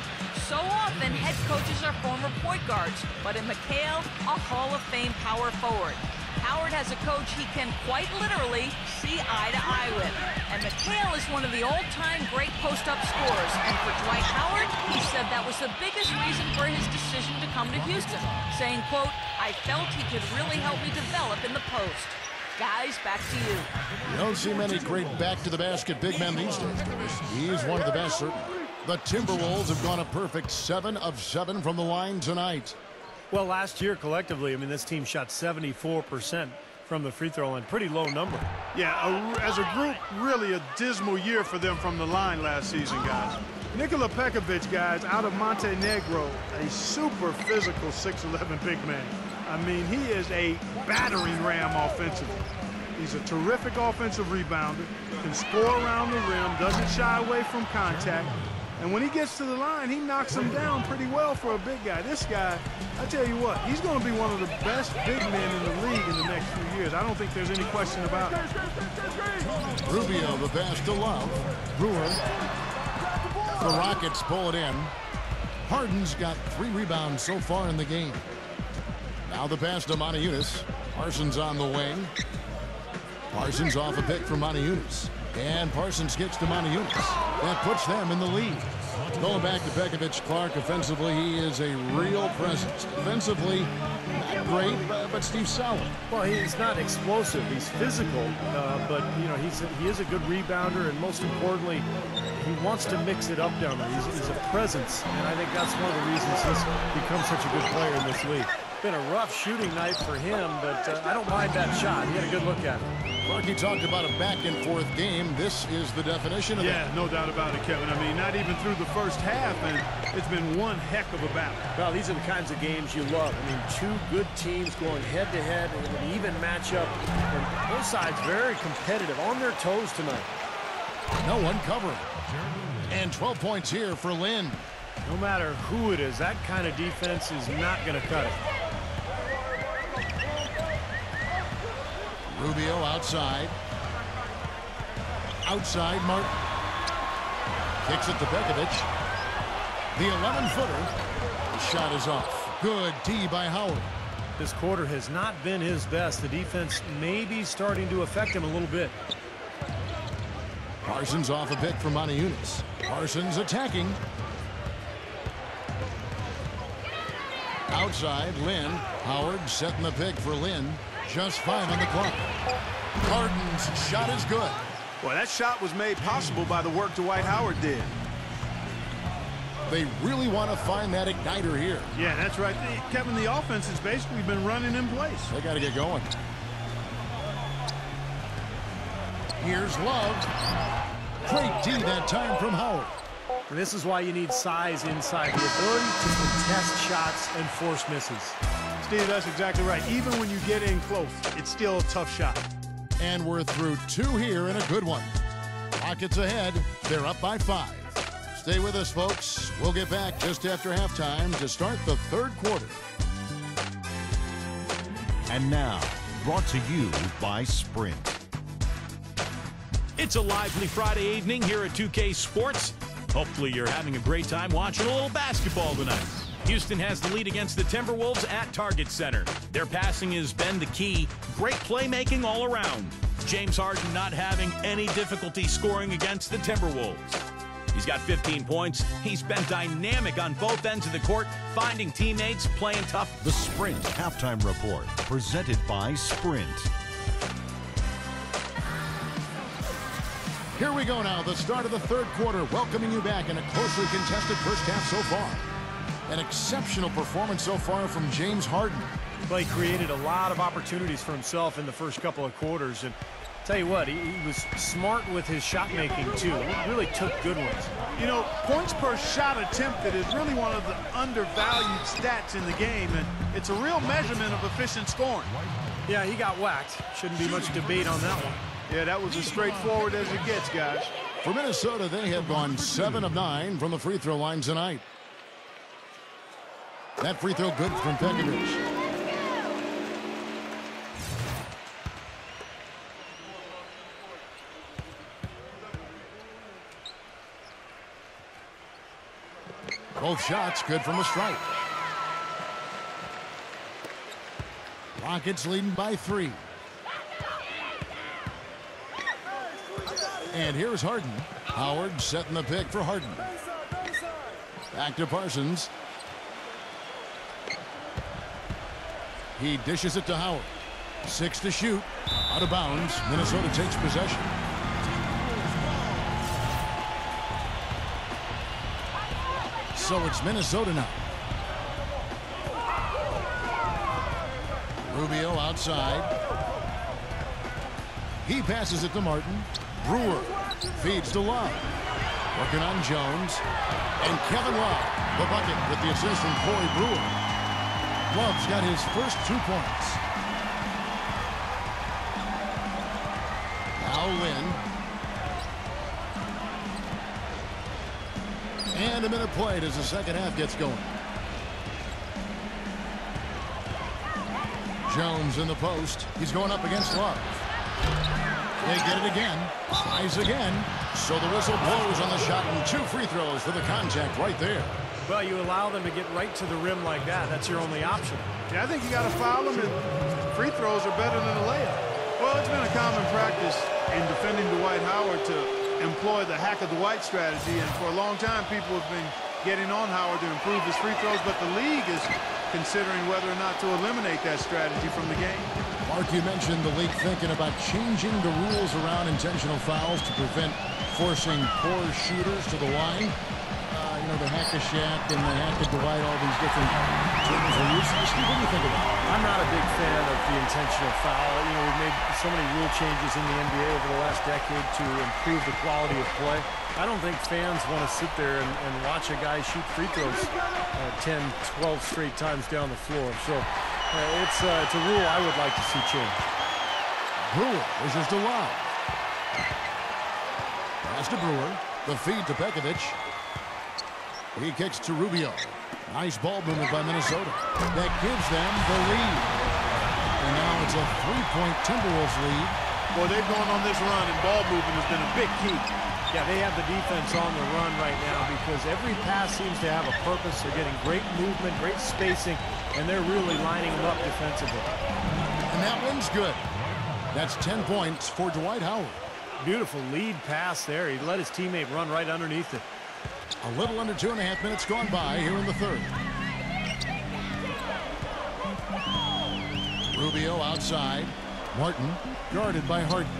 S4: So often, head coaches are former point guards, but in McHale, a Hall of Fame power forward. Howard has a coach he can quite literally see eye to eye with. And McHale is one of the all-time great post-up scorers. And for Dwight Howard, he said that was the biggest reason for his decision to come to Houston, saying, quote, "I felt he could really help me develop in the post." Guys, back to you.
S1: You don't see many great back-to-the-basket big men these days. He's one of the best, certainly. The Timberwolves have gone a perfect 7 of 7 from the line tonight.
S3: Well, last year, collectively, I mean, this team shot 74% from the free throw line. Pretty low number.
S2: Yeah, as a group, really a dismal year for them from the line last season, guys. Nikola Pekovic, guys, out of Montenegro, a super physical 6'11" big man. I mean, he is a battering ram offensively. He's a terrific offensive rebounder, can score around the rim, doesn't shy away from contact. And when he gets to the line, he knocks him down pretty well for a big guy. This guy, I tell you what, he's going to be one of the best big men in the league in the next few years. I don't think there's any question about it.
S1: Rubio, the pass to Love. Brewer. The Rockets pull it in. Harden's got 3 rebounds so far in the game. Now the pass to Moute. Parsons on the wing. Parsons off a pick from Moute. And Parsons gets to Moute. That puts them in the lead. Going back to Pekovic, Clark, offensively, he is a real presence. Defensively, not great, but Steve solid.
S3: Well, he's not explosive. He's physical, but, you know, he is a good rebounder, and most importantly, he wants to mix it up down there. He's a presence, and I think that's one of the reasons he's become such a good player in this league. Been a rough shooting night for him, but I don't mind that shot. He had a good look at it.
S1: Clarky talked about a back-and-forth game. This is the definition of that.
S2: Yeah, no doubt about it, Kevin. I mean, not even through the first half, and it's been one heck of a battle.
S3: Well, these are the kinds of games you love. I mean, 2 good teams going head-to-head in an even matchup. And both sides very competitive, on their toes tonight.
S1: No one covering. And 12 points here for Lynn.
S3: No matter who it is, that kind of defense is not going to cut it.
S1: Rubio outside. Outside, Martin. Kicks it to Pekovic. The 11-footer. Shot is off. Good D by Howard.
S3: This quarter has not been his best. The defense may be starting to affect him a little bit.
S1: Parsons off a pick from Moute. Parsons attacking. Outside, Lynn. Howard setting the pick for Lynn. Just 5 on the clock. Harden's shot is good.
S2: Well, that shot was made possible by the work Dwight Howard did.
S1: They really want to find that igniter here.
S2: Yeah, that's right. Kevin, the offense has basically been running in place.
S1: They got to get going. Here's Love. Great D that time from Howard.
S3: And this is why you need size inside, the ability to contest shots and force misses.
S2: Steve, that's exactly right. Even when you get in close, it's still a tough shot.
S1: And we're through 2 here and a good one. Rockets ahead. They're up by 5. Stay with us, folks. We'll get back just after halftime to start the 3rd quarter.
S5: And now, brought to you by Sprint.
S6: It's a lively Friday evening here at 2K Sports. Hopefully you're having a great time watching a little basketball tonight. Houston has the lead against the Timberwolves at Target Center. Their passing has been the key. Great playmaking all around. James Harden not having any difficulty scoring against the Timberwolves. He's got 15 points. He's been dynamic on both ends of the court, finding teammates, playing tough.
S5: The Sprint Halftime Report, presented by Sprint.
S1: Here we go now, the start of the 3rd quarter, welcoming you back in a closely contested first half so far. An exceptional performance so far from James Harden.
S3: Well, he created a lot of opportunities for himself in the first couple of quarters. And tell you what, he was smart with his shot making, too. He really took good ones.
S2: You know, points per shot attempted is really one of the undervalued stats in the game, and it's a real measurement of efficient scoring.
S3: Yeah, he got whacked. Shouldn't be much debate on that one.
S2: Yeah, that was as straightforward as it gets, guys.
S1: For Minnesota, they have gone 7 of 9 from the free throw line tonight. That free throw good from Pekovic. Both shots good from the stripe. Rockets leading by 3. And here's Harden. Howard setting the pick for Harden. Back to Parsons. He dishes it to Howard. 6 to shoot. Out of bounds. Minnesota takes possession. So it's Minnesota now. Rubio outside. He passes it to Martin. Brewer feeds to Love. Working on Jones. And Kevin Love, the bucket with the assist from Corey Brewer. Love's got his first 2 points. Now Lynn. And a minute played as the second half gets going. Jones in the post. He's going up against Love. They get it again. Tries again. So the whistle blows on the shot and 2 free throws for the contact right there.
S3: Well, you allow them to get right to the rim like that. That's your only option.
S2: Yeah, I think you got to foul them, and free throws are better than a layup. Well, it's been a common practice in defending Dwight Howard to employ the hack of Dwight strategy, and for a long time people have been getting on Howard to improve his free throws, but the league is considering whether or not to eliminate that strategy from the game.
S1: Mark, you mentioned the league thinking about changing the rules around intentional fouls to prevent forcing poor shooters to the line. You know, the hack of Shaq and the hack of Dwight, all these different terms are used. Steve, what do you think of that?
S3: I'm not a big fan of the intentional foul. You know, we've made so many rule changes in the NBA over the last decade to improve the quality of play. I don't think fans want to sit there and watch a guy shoot free throws 10, 12 straight times down the floor. So it's a rule I would like to see change.
S1: Brewer is to Love. Pass to Brewer. The feed to Pekovic. He kicks to Rubio. Nice ball movement by Minnesota. That gives them the lead. And now it's a 3-point Timberwolves lead.
S2: Boy, they've gone on this run, and ball movement has been a big key.
S3: Yeah, they have the defense on the run right now because every pass seems to have a purpose. They're getting great movement, great spacing, and they're really lining them up defensively.
S1: And that one's good. That's 10 points for Dwight Howard.
S3: Beautiful lead pass there. He let his teammate run right underneath it.
S1: A little under 2.5 minutes gone by here in the third. Rubio outside. Martin guarded by Harden.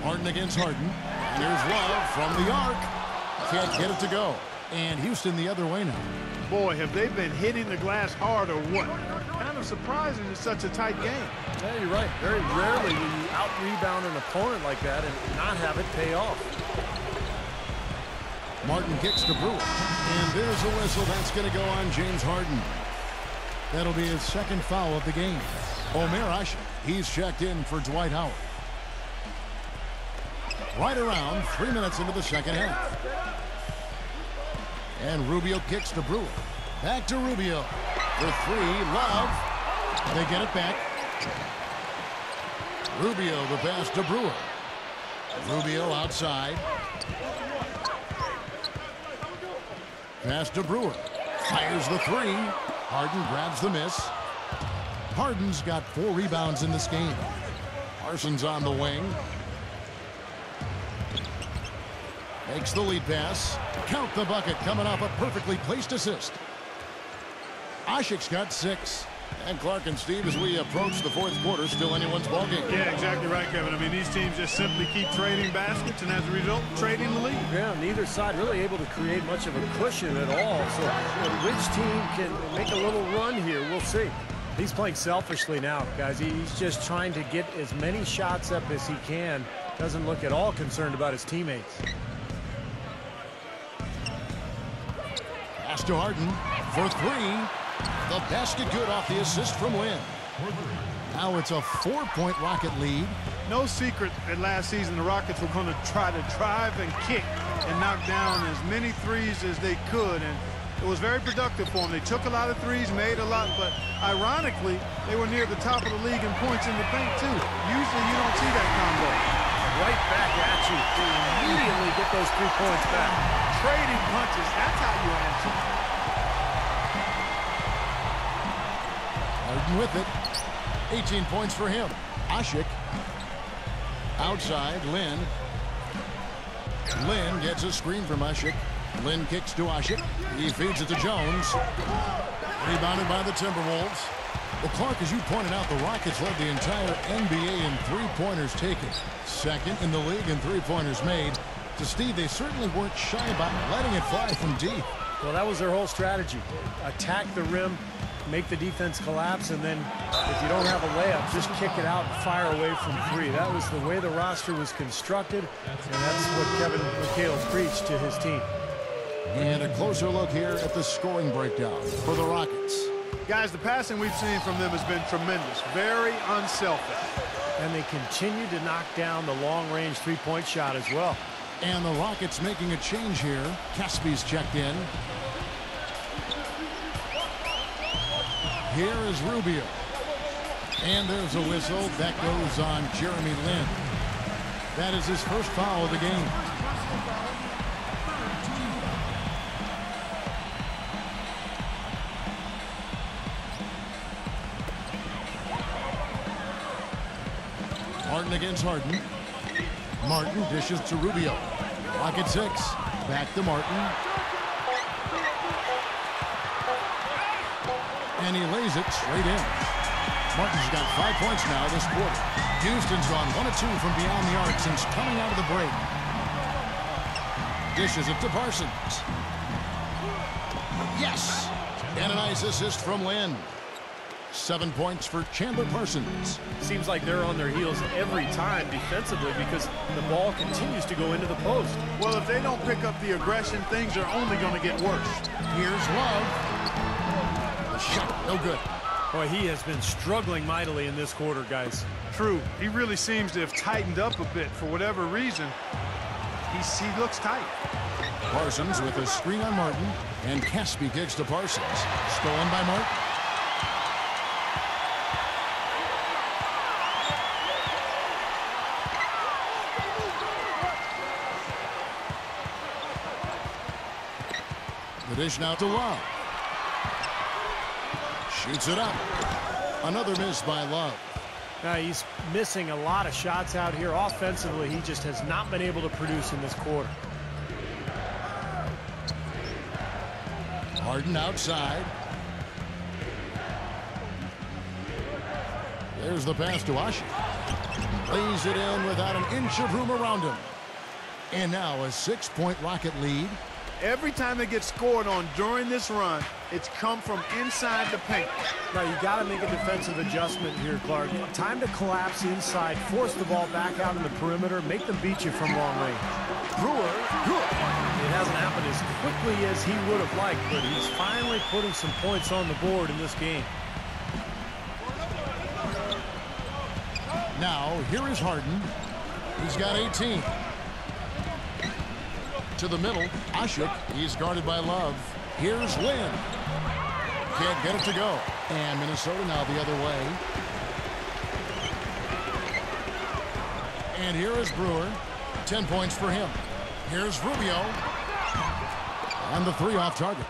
S1: Martin against Harden. And here's Love from the arc. Can't get it to go. And Houston the other way now.
S2: Boy, have they been hitting the glass hard or what? Kind of surprising in such a tight game.
S3: Yeah, you're right. Very rarely will you out-rebound an opponent like that and not have it pay off.
S1: Martin kicks to Brewer. And there's a whistle. That's going to go on James Harden. That'll be his second foul of the game. Asik, he's checked in for Dwight Howard. Right around 3 minutes into the second half. And Rubio kicks to Brewer. Back to Rubio. For 3, Love. They get it back. Rubio the pass to Brewer. Rubio outside. Pass to Brewer. Fires the 3. Harden grabs the miss. Harden's got 4 rebounds in this game. Parsons on the wing. Makes the lead pass. Count the bucket coming off a perfectly placed assist. Asik's got 6. And Clark and Steve, as we approach the fourth quarter, still anyone's ballgame.
S2: Yeah, exactly right, Kevin. I mean, these teams just simply keep trading baskets, and as a result, trading the lead.
S3: Yeah, neither side really able to create much of a cushion at all. So which team can make a little run here, we'll see. He's playing selfishly now, guys. He's just trying to get as many shots up as he can. Doesn't look at all concerned about his teammates.
S1: Pass to Harden for 3. The basket good off the assist from Lynn. Now it's a 4-point Rocket lead.
S2: No secret that last season the Rockets were going to try to drive and kick and knock down as many threes as they could, and it was very productive for them. They took a lot of threes, made a lot, but ironically, they were near the top of the league in points in the paint too. Usually you don't see that combo.
S3: right back at you. They immediately get those 3 points back.
S2: Trading punches, that's how you answer.
S1: Harden with it. 18 points for him. Asik. Outside, Lin. Lin gets a screen from Asik. Lin kicks to Asik. He feeds it to Jones. Rebounded by the Timberwolves. Well, Clark, as you pointed out, the Rockets led the entire NBA in three-pointers taken. Second in the league in three-pointers made. To Steve, they certainly weren't shy about letting it fly from deep.
S3: Well, that was their whole strategy. Attack the rim, make the defense collapse, and then if you don't have a layup, just kick it out and fire away from three. That was the way the roster was constructed, and that's what Kevin McHale preached to his team.
S1: And a closer look here at the scoring breakdown for the Rockets.
S2: Guys, the passing we've seen from them has been tremendous. Very unselfish.
S3: And they continue to knock down the long-range three-point shot as well.
S1: And the Rockets making a change here. Caspi's checked in. Here is Rubio. And there's a whistle. That goes on Jeremy Lin. That is his first foul of the game. Martin against Harden. Martin dishes to Rubio. Rocket 6. Back to Martin. And he lays it straight in. Martin's got 5 points now this quarter. Houston's gone 1 of 2 from beyond the arc since coming out of the break. Dishes it to Parsons. Yes! And a nice assist from Lin. 7 points for Chandler Parsons.
S3: Seems like they're on their heels every time defensively because the ball continues to go into the post.
S2: Well, if they don't pick up the aggression, things are only going to get worse.
S1: Here's Love. The shot, no good.
S3: Boy, he has been struggling mightily in this quarter, guys.
S2: True. He really seems to have tightened up a bit for whatever reason. He looks tight.
S1: Parsons with a screen on Martin, and Casspi kicks to Parsons. Stolen by Martin. The dish now to Love. Shoots it up. Another miss by Love.
S3: Now he's missing a lot of shots out here. Offensively, he just has not been able to produce in this quarter.
S1: Harden outside. There's the pass to Asik. Lays it in without an inch of room around him. And now a 6-point Rocket lead.
S2: Every time they get scored on during this run, it's come from inside the paint.
S3: Now, you got to make a defensive adjustment here, Clark. Time to collapse inside, force the ball back out in the perimeter, make them beat you from long range.
S1: Brewer, good.
S3: It hasn't happened as quickly as he would have liked, but he's finally putting some points on the board in this game.
S1: Now, here is Harden. He's got 18. To the middle, Asik. He's guarded by Love. Here's Lin. Can't get it to go. And Minnesota now the other way. And here is Brewer. 10 points for him. Here's Rubio. And the 3 off target.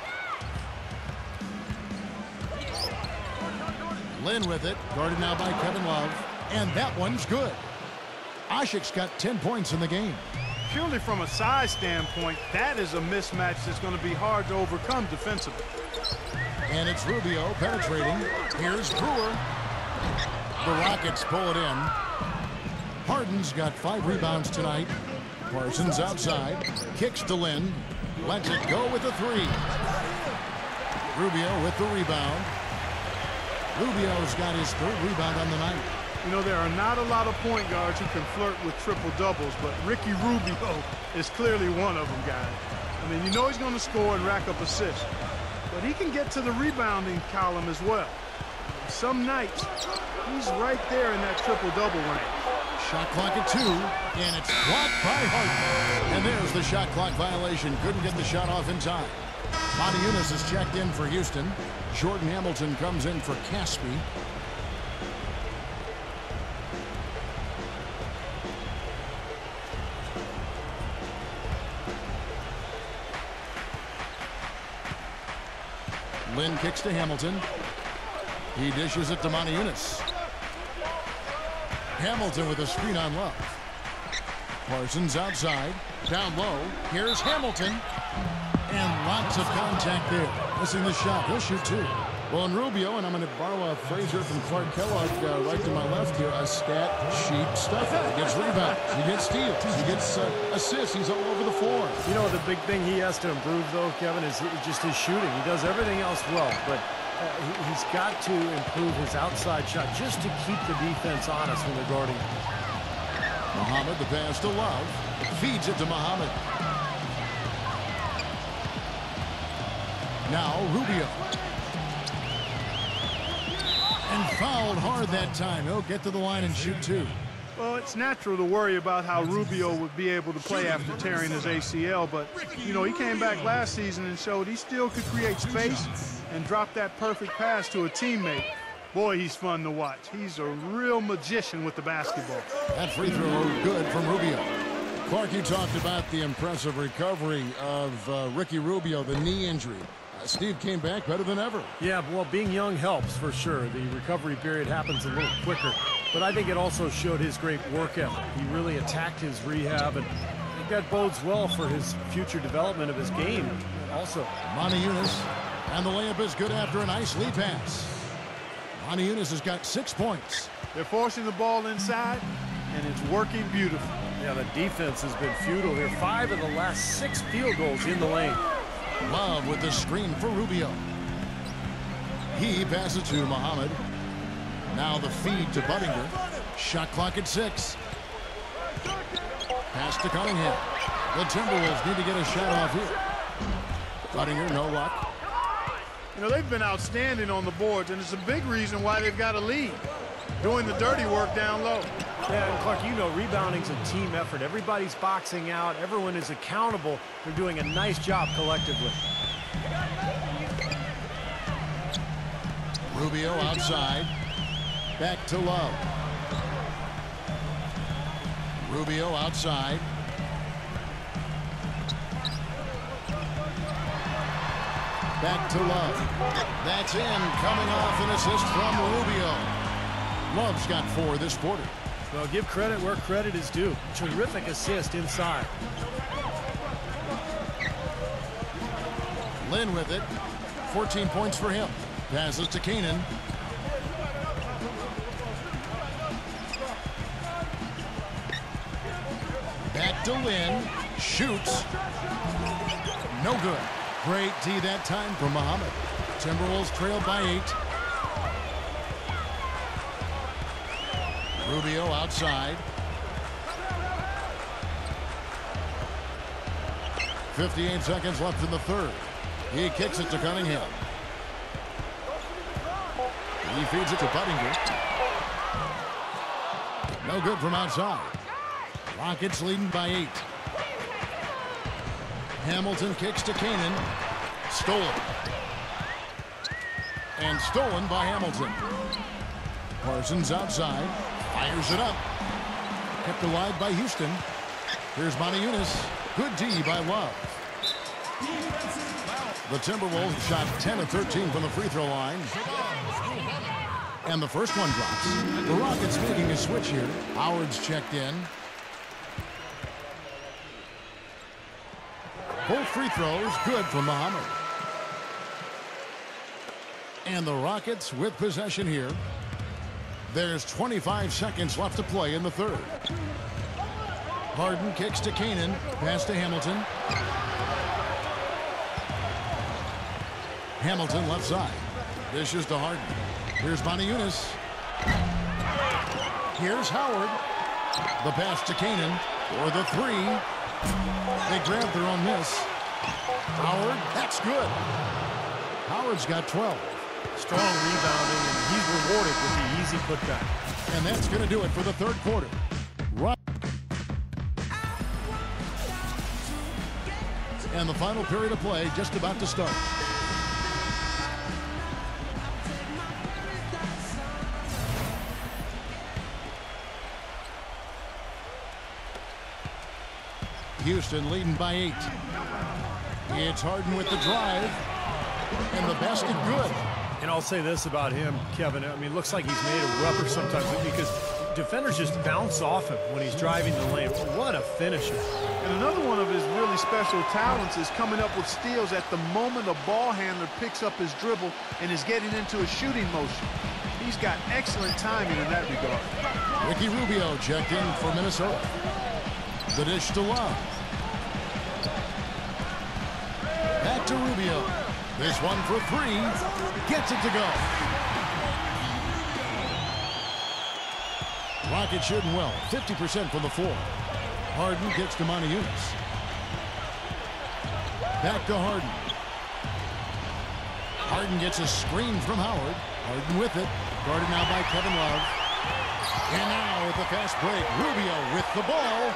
S1: Lin with it. Guarded now by Kevin Love. And that one's good. Asik's got 10 points in the game.
S2: Purely from a size standpoint, that is a mismatch that's going to be hard to overcome defensively.
S1: And it's Rubio penetrating. Here's Brewer. The Rockets pull it in. Harden's got 5 rebounds tonight. Parsons outside. Kicks to Lin. Lets it go with the 3. Rubio with the rebound. Rubio's got his 3rd rebound on the night.
S2: You know, there are not a lot of point guards who can flirt with triple-doubles, but Ricky Rubio is clearly one of them, guys. I mean, you know he's going to score and rack up assists, but he can get to the rebounding column as well. Some nights, he's right there in that triple-double range.
S1: Shot clock at 2, and it's blocked by Harden. And there's the shot clock violation. Couldn't get the shot off in time. Monty Eunice is checked in for Houston. Jordan Hamilton comes in for Casspi. Lynn kicks to Hamilton. He dishes it to Moute. Hamilton with a screen on Love. Parsons outside. Down low. Here's Hamilton. And lots of contact there. Missing the shot. He'll shoot two. Well, and Rubio, and I'm going to borrow a phrase here from Clark Kellogg, right to my left here, a stat sheet stuffer. He gets rebounds, he gets steals, he gets assists, he's all over the floor.
S3: You know, the big thing he has to improve, though, Kevin, is just his shooting. He does everything else well, but he's got to improve his outside shot just to keep the defense honest when they're guarding.
S1: Muhammad, the pass to Love, feeds it to Muhammad. Now Rubio. And fouled hard that time. He'll get to the line and shoot two.
S2: Well, it's natural to worry about how Rubio would be able to play after tearing his ACL, but, you know, he came back last season and showed he still could create space and drop that perfect pass to a teammate. Boy, he's fun to watch. He's a real magician with the basketball.
S1: That free throw good from Rubio. Clark, you talked about the impressive recovery of Ricky Rubio, the knee injury. Steve came back better than ever.
S3: Yeah, well, being young helps for sure. The recovery period happens a little quicker, but I think it also showed his great work ethic. He really attacked his rehab, and I think that bodes well for his future development of his game also.
S1: Moute, and the layup is good after a nice lead pass. Moute has got 6 points.
S2: They're forcing the ball inside, and it's working beautifully.
S3: Yeah, the defense has been futile here. 5 of the last 6 field goals in the lane.
S1: Love with the screen for Rubio. He passes to Muhammad. Now the feed to Budinger. Shot clock at 6. Pass to Cunningham. The Timberwolves need to get a shot off here. Budinger, no luck.
S2: You know, they've been outstanding on the boards, and it's a big reason why they've got a lead. Doing the dirty work down low.
S3: Yeah, and Clark, you know, rebounding's a team effort. Everybody's boxing out. Everyone is accountable. They're doing a nice job collectively.
S1: Rubio outside. Back to Love. Rubio outside. Back to Love. That's in. Coming off an assist from Rubio. Love's got 4 this quarter.
S3: Well, give credit where credit is due. Terrific assist inside.
S1: Lynn with it. 14 points for him. Passes to Canaan. Back to Lynn. Shoots. No good. Great D that time from Muhammad. Timberwolves trailed by 8. Rubio outside. 58 seconds left in the third. He kicks it to Cunningham. He feeds it to Budinger. No good from outside. Rockets leading by 8. Hamilton kicks to Canaan. Stolen. And stolen by Hamilton. Parsons outside. Fires it up. Kept alive by Houston. Here's Moute. Good D by Love. The Timberwolves shot 10 of 13 from the free throw line. And the first one drops. The Rockets making a switch here. Howard's checked in. Both free throws good for Muhammad. And the Rockets with possession here. There's 25 seconds left to play in the third. Harden kicks to Canaan. Pass to Hamilton. Hamilton left side. Dishes to Harden. Here's Moute. Here's Howard. The pass to Canaan for the 3. They grab their own miss. Howard, that's good. Howard's got 12.
S3: Strong rebounding, and he's rewarded with the easy putback.
S1: And that's going to do it for the third quarter. Right. And the final period of play just about to start. Houston leading by 8. It's Harden with the drive. and the basket good.
S3: And I'll say this about him, Kevin. I mean, it looks like he's made of rubber sometimes because defenders just bounce off him when he's driving the lane. What a finisher.
S2: And another one of his really special talents is coming up with steals at the moment a ball handler picks up his dribble and is getting into a shooting motion. He's got excellent timing in that regard.
S1: Ricky Rubio checked in for Minnesota. The dish to Love. Back to Rubio. This one for three. Gets it to go. Rockets shooting well. 50% from the floor. Harden gets to Moute. Back to Harden. Harden gets a screen from Howard. Harden with it. Guarded now by Kevin Love. And now with the fast break, Rubio with the ball.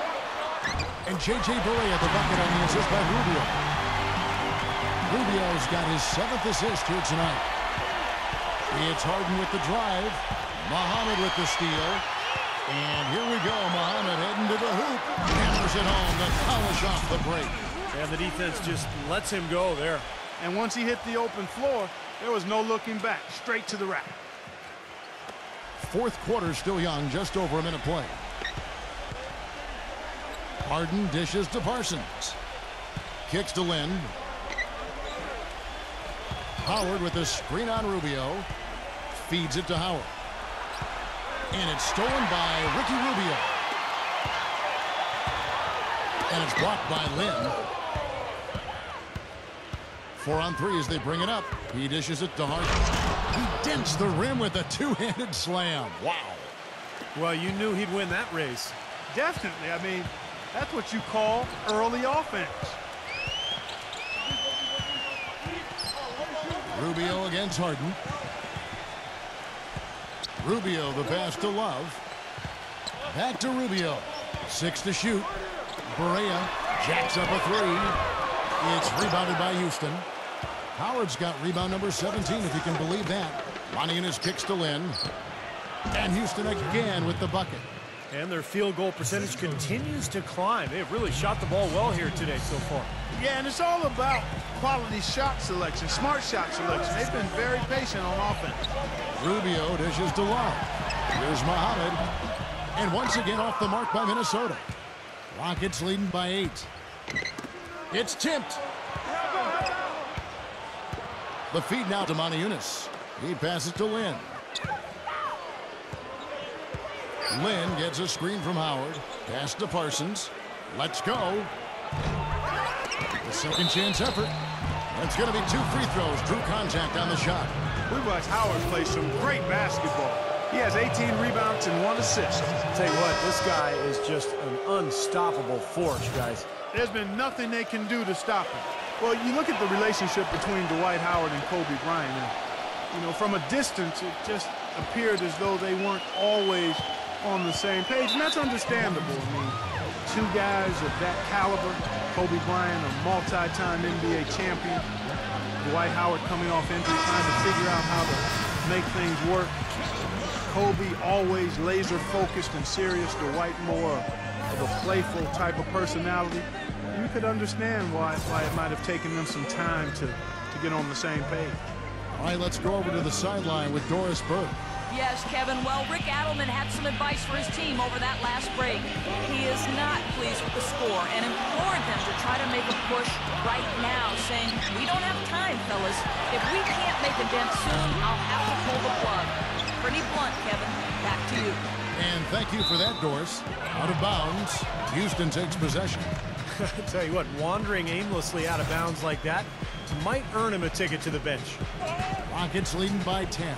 S1: And J.J. Barea the bucket on the assist by Rubio. Rubio's got his 7th assist here tonight. It's Harden with the drive. Muhammad with the steal. And here we go. Muhammad heading to the hoop. Hammers it home to polish off the break.
S3: And the defense just lets him go there.
S2: And once he hit the open floor, there was no looking back. Straight to the rack.
S1: Fourth quarter still young. Just over a minute play. Harden dishes to Parsons. Kicks to Lynn. Howard with a screen on Rubio. Feeds it to Howard. And it's stolen by Ricky Rubio. And it's blocked by Lynn. 4 on 3 as they bring it up. He dishes it to Harden. He dents the rim with a two-handed slam. Wow.
S3: Well, you knew he'd win that race.
S2: Definitely. I mean, that's what you call early offense.
S1: Rubio against Harden. Rubio the pass to Love. Back to Rubio. 6 to shoot. Barea jacks up a 3. It's rebounded by Houston. Howard's got rebound number 17, if you can believe that. Moute kicks to Lynn. And Houston again with the bucket.
S3: And their field goal percentage continues to climb. They've really shot the ball well here today so far.
S2: Yeah, and it's all about quality shot selection, smart shot selection. They've been very patient on offense.
S1: Rubio dishes to Love. Here's Muhammad. And once again off the mark by Minnesota. Rockets leading by 8. It's tipped. The feed now to Moute. He passes to Lynn. Lynn gets a screen from Howard. Pass to Parsons. Let's go. The second chance effort. It's going to be 2 free throws. Drew contact on the shot.
S2: We watched Howard play some great basketball. He has 18 rebounds and 1 assist.
S3: Tell you what, this guy is just an unstoppable force, guys.
S2: There's been nothing they can do to stop him. Well, you look at the relationship between Dwight Howard and Kobe Bryant. And, you know, from a distance, it just appeared as though they weren't always on the same page, and that's understandable. I mean, 2 guys of that caliber, Kobe Bryant, a multi-time NBA champion, Dwight Howard coming off injury, trying to figure out how to make things work. Kobe always laser-focused and serious, Dwight more of a playful type of personality. You could understand why it might have taken them some time to get on the same page.
S1: All right, let's go over to the sideline with Doris Burke.
S4: Yes, Kevin. Well, Rick Adelman had some advice for his team over that last break. He is not pleased with the score and implored them to try to make a push right now, saying, we don't have time, fellas. If we can't make a dent soon, I'll have to pull the plug. Pretty blunt, Kevin. Back to you.
S1: And thank you for that, Doris. Out of bounds. Houston takes possession.
S3: I tell you what, wandering aimlessly out of bounds like that might earn him a ticket to the bench.
S1: Rockets leading by 10.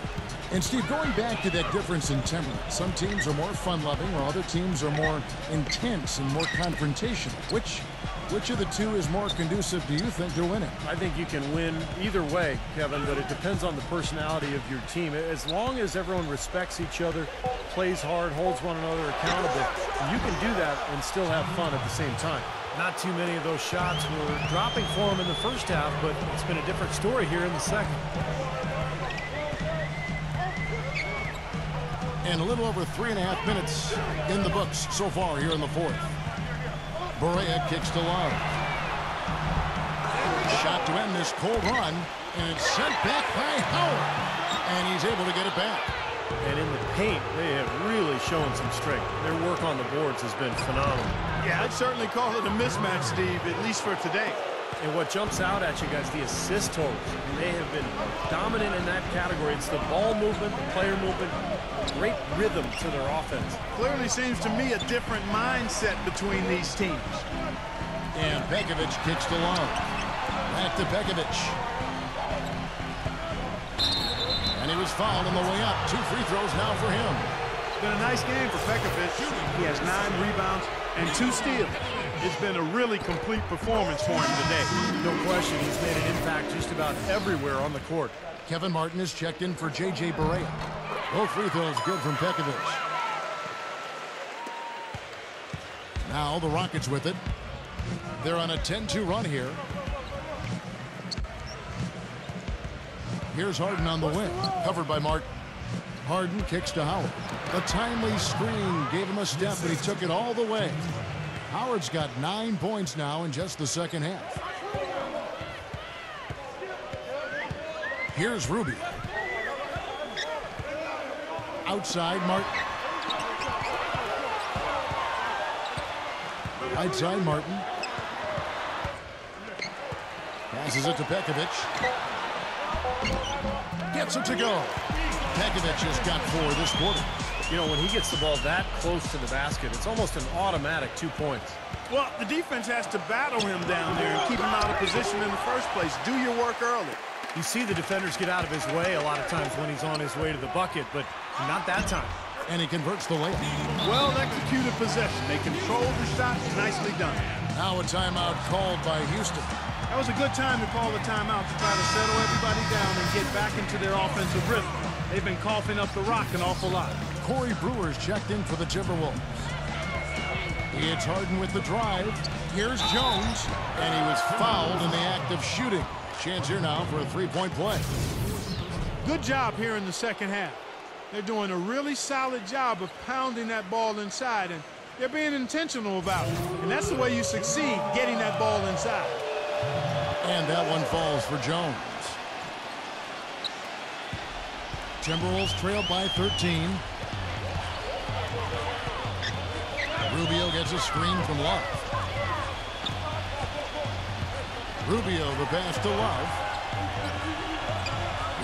S1: And Steve, going back to that difference in temperament, some teams are more fun-loving while other teams are more intense and more confrontational. Which of the two is more conducive, do you think, to winning?
S3: I think you can win either way, Kevin, but it depends on the personality of your team. As long as everyone respects each other, plays hard, holds one another accountable, you can do that and still have fun at the same time. Not too many of those shots were dropping for him in the first half, but it's been a different story here in the second.
S1: And a little over 3.5 minutes in the books so far here in the fourth. Barea kicks to Love. Shot to end this cold run, And it's sent back by Howard. And he's able to get it back.
S3: And in the paint, they have really shown some strength. Their work on the boards has been phenomenal.
S2: Yeah, I'd certainly call it a mismatch, Steve, at least for today.
S3: And what jumps out at you guys, the assist totals. They have been dominant in that category. It's the ball movement, the player movement, great rhythm to their offense.
S2: Clearly seems to me a different mindset between these teams.
S1: And Pekovic kicks to Love. Back to Pekovic. And he was fouled on the way up. 2 free throws now for him.
S2: It's been a nice game for Pekovic. He has 9 rebounds and 2 steals. It's been a really complete performance for him today.
S3: No question, he's made an impact just about everywhere on the court.
S1: Kevin Martin is checked in for J.J. Barea. Both free throws good from Pekovic. Now the Rockets with it. They're on a 10-2 run here. Here's Harden on the wing, covered by Martin. Harden kicks to Howard. The timely screen gave him a step, and he took it all the way. Howard's got 9 points now in just the second half. Here's Rubio. Outside Martin. Outside Martin. Passes it to Pekovic. Gets it to go. Pekovic has got 4 this quarter.
S3: You know, when he gets the ball that close to the basket, it's almost an automatic 2 points.
S2: Well, the defense has to battle him down there and keep him out of position in the first place. Do your work early.
S3: You see the defenders get out of his way a lot of times when he's on his way to the bucket, but not that time.
S1: And he converts the layup.
S2: Well executed possession. They control the shot. Nicely done.
S1: Now a timeout called by Houston.
S2: That was a good time to call the timeout to try to settle everybody down and get back into their offensive rhythm. They've been coughing up the rock an awful lot.
S1: Corey Brewer's checked in for the Timberwolves. It's Harden with the drive. Here's Jones, and he was fouled in the act of shooting. Chance here now for a 3-point play.
S2: Good job here in the second half. They're doing a really solid job of pounding that ball inside, and they're being intentional about it. And that's the way you succeed, getting that ball inside.
S1: And that one falls for Jones. Timberwolves trail by 13. Rubio gets a screen from Love. Rubio the pass to Love.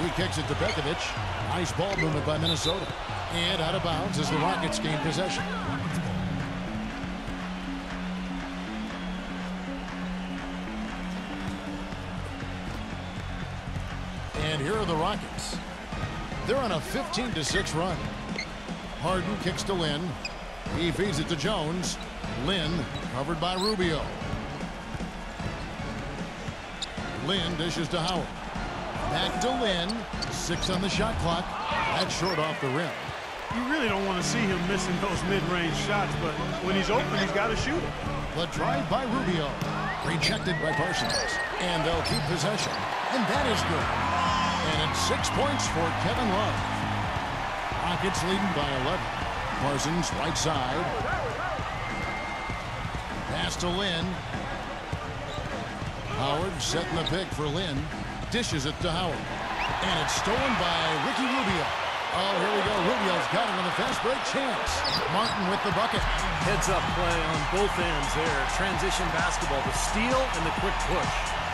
S1: He kicks it to Pekovic. Nice ball movement by Minnesota. And out of bounds as the Rockets gain possession. And here are the Rockets. They're on a 15-6 run. Harden kicks to Lynn. He feeds it to Jones. Lynn covered by Rubio. Lynn dishes to Howard. Back to Lynn. 6 on the shot clock. That's short off the rim.
S2: You really don't want to see him missing those mid-range shots, but when he's open, he's got to shoot it.
S1: The drive by Rubio. Rejected by Parsons. And they'll keep possession. And that is good. And it's 6 points for Kevin Love. Rockets leading by 11. Parsons, right side. Pass to Lynn. Howard setting the pick for Lynn. Dishes it to Howard. And it's stolen by Ricky Rubio. Oh, here we go. Rubio's got it on the fast break chance. Martin with the bucket.
S3: Heads-up play on both ends there. Transition basketball, the steal and the quick push.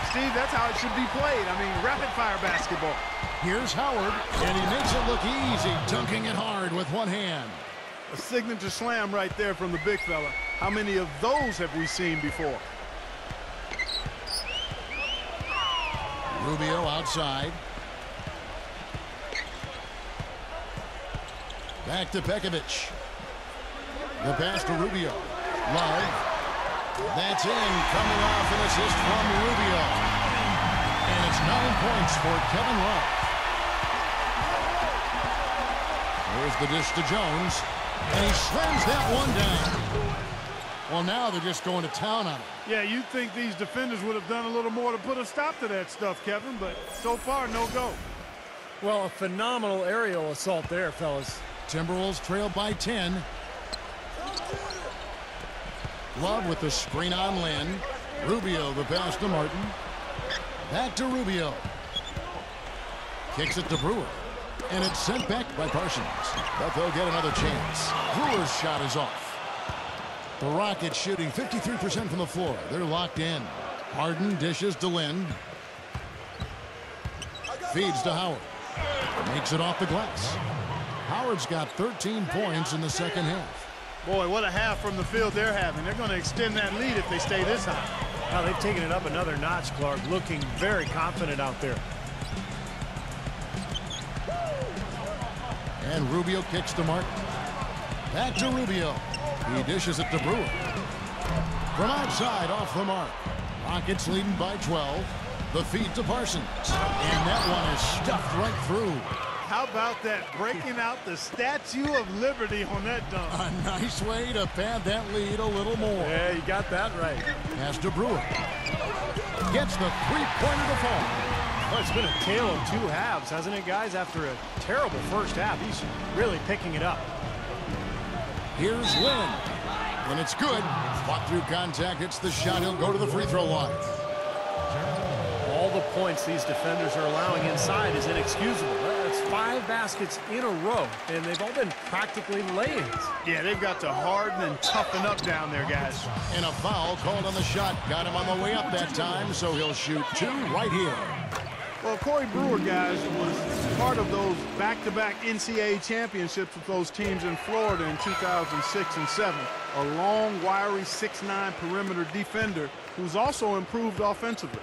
S2: Steve, that's how it should be played. I mean, rapid-fire basketball.
S1: Here's Howard, and he makes it look easy, dunking it hard with one hand.
S2: A signature slam right there from the big fella. How many of those have we seen before?
S1: Rubio outside. Back to Pekovic. The pass to Rubio. Love. That's in, coming off an assist from Rubio. And it's 9 points for Kevin Love. There's the dish to Jones. And he slams that one down. Well, now they're just going to town on it.
S2: Yeah, you'd think these defenders would have done a little more to put a stop to that stuff, Kevin, but so far, no go.
S3: Well, a phenomenal aerial assault there, fellas.
S1: Timberwolves trail by 10. Love with the screen on Lynn. Rubio the pass to Martin. Back to Rubio. Kicks it to Brewer. And it's sent back by Parsons. But they'll get another chance. Brewer's shot is off. The Rockets shooting 53% from the floor. They're locked in. Harden dishes to Lynn. Feeds to Howard. Makes it off the glass. Howard's got 13 points in the second half.
S2: Boy, what a half from the field they're having. They're going to extend that lead if they stay this high.
S3: Well, they've taken it up another notch, Clark, looking very confident out there.
S1: And Rubio kicks to Martin. Back to Rubio. He dishes it to Brewer. From outside, off the mark. Rockets leading by 12. The feed to Parsons. And that one is stuffed right through.
S2: How about that breaking out the Statue of Liberty on that dunk?
S1: A nice way to pad that lead a little more.
S3: Yeah, you got that right.
S1: Pass to Brewer. Gets the three-pointer to fall.
S3: Well, it's been a tale of two halves, hasn't it, guys? After a terrible first half, he's really picking it up.
S1: Here's Lynn. And it's good. Fought through contact. Hits the shot. He'll go to the free throw line.
S3: All the points these defenders are allowing inside is inexcusable. That's 5 baskets in a row, and they've all been practically lay-ins.
S2: Yeah, they've got to harden and toughen up down there, guys.
S1: And a foul called on the shot. Got him on the way up that time, so he'll shoot 2 right here.
S2: Well, Corey Brewer, guys, was part of those back-to-back NCAA championships with those teams in Florida in 2006 and 7. A long, wiry 6'9" perimeter defender who's also improved offensively.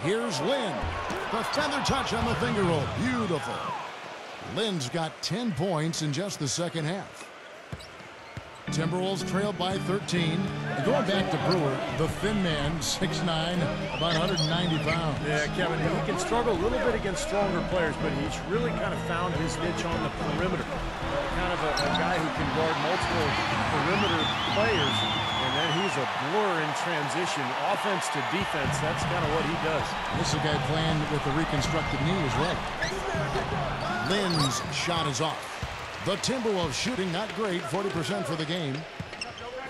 S1: Here's Lynn. The feather touch on the finger roll. Beautiful. Lynn's got 10 points in just the second half. Timberwolves trailed by 13. And going back to Brewer, the thin man, 6'9", about 190 pounds.
S3: Yeah, Kevin, he can struggle a little bit against stronger players, but he's really kind of found his niche on the perimeter. Kind of a guy who can guard multiple perimeter players, and then he's a blur in transition. Offense to defense, that's kind of what he does.
S1: This is a guy playing with a reconstructed knee as well. Lynn's shot is off. The Timberwolves shooting not great, 40% for the game.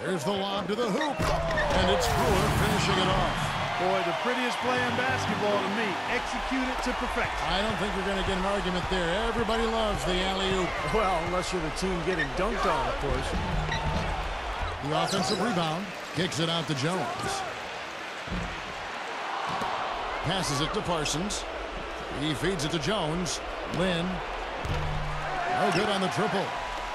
S1: There's the lob to the hoop, and it's Brewer finishing it off.
S2: Boy, the prettiest play in basketball to me. Execute it to perfection.
S1: I don't think you're going to get an argument there. Everybody loves the alley-oop.
S3: Well, unless you're the team getting dunked on, of course.
S1: The offensive rebound. Kicks it out to Jones. Passes it to Parsons. He feeds it to Jones. Lynn. No good on the triple.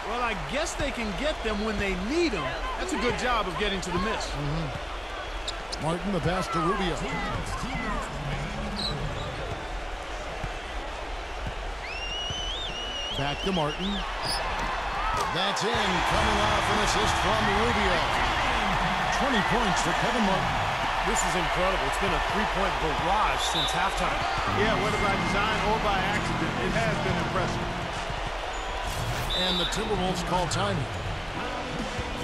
S2: Well, I guess they can get them when they need them. That's a good job of getting to the miss.
S1: Martin, the pass to Rubio. Back to Martin. That's in. Coming off an assist from Rubio. 20 points for Kevin Martin.
S3: This is incredible. It's been a three-point barrage since halftime.
S2: Yeah, whether by design or by accident, it has been impressive.
S1: And the Timberwolves call timing.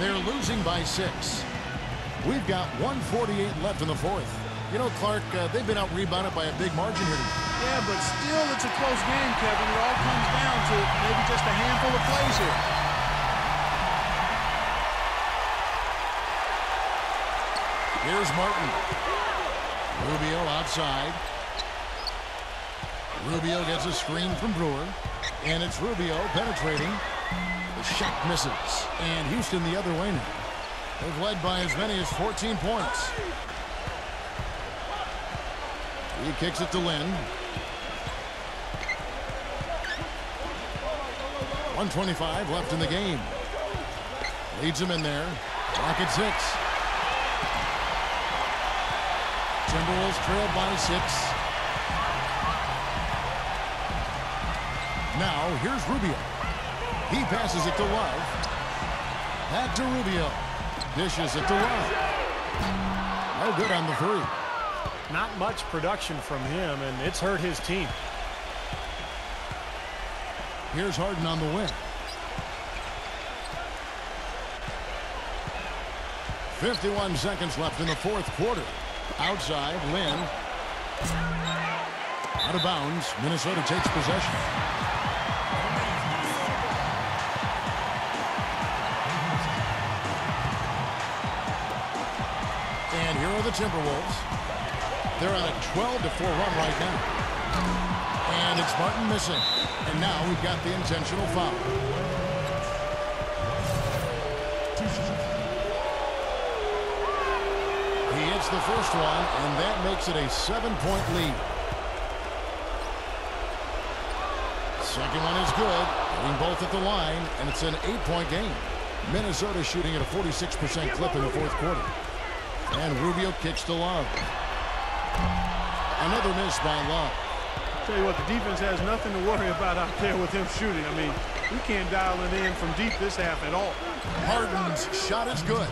S1: They're losing by 6. We've got 1:48 left in the fourth. You know, Clark, they've been out-rebounded by a big margin here.
S2: Yeah, but still it's a close game, Kevin. It all comes down to maybe just a handful of plays here.
S1: Here's Martin. Rubio outside. Rubio gets a screen from Brewer. And it's Rubio penetrating. The shot misses. And Houston the other way now. They've led by as many as 14 points. He kicks it to Lynn. 1:25 left in the game. Leads him in there. Rocket 6. Timberwolves trail by 6. Now, here's Rubio. He passes it to Love. Back to Rubio. Dishes it to Love. No good on the 3.
S3: Not much production from him, and it's hurt his team.
S1: Here's Harden on the win. 51 seconds left in the fourth quarter. Outside, Lynn. Out of bounds. Minnesota takes possession. And here are the Timberwolves. They're on a 12-4 run right now. And it's Martin missing. And now we've got the intentional foul. He hits the first one, and that makes it a 7-point lead. Second one is good. Hitting both at the line, and it's an 8-point game. Minnesota shooting at a 46% clip in the fourth quarter. And Rubio kicks to Love. Another miss by Love.
S2: Tell you what, the defense has nothing to worry about out there with him shooting. I mean, we can't dial it in from deep this half at all.
S1: Harden's shot is good.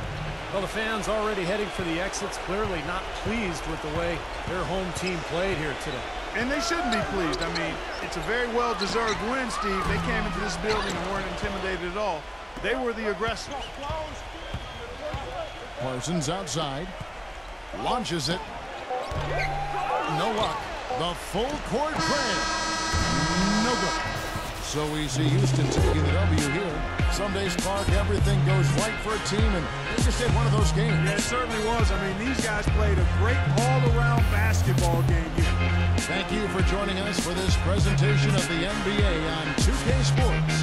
S3: Well, the fans already heading for the exits, clearly not pleased with the way their home team played here today.
S2: And they shouldn't be pleased. I mean, it's a very well-deserved win, Steve. They came into this building and weren't intimidated at all. They were the aggressors.
S1: Parsons outside. Launches it. No luck. The full court press. No good. So we see Houston taking the W here. Some days, Clark, everything goes right for a team, and they just had one of those games.
S2: Yeah, it certainly was. I mean, these guys played a great all-around basketball game here.
S1: Thank you for joining us for this presentation of the NBA on 2K Sports.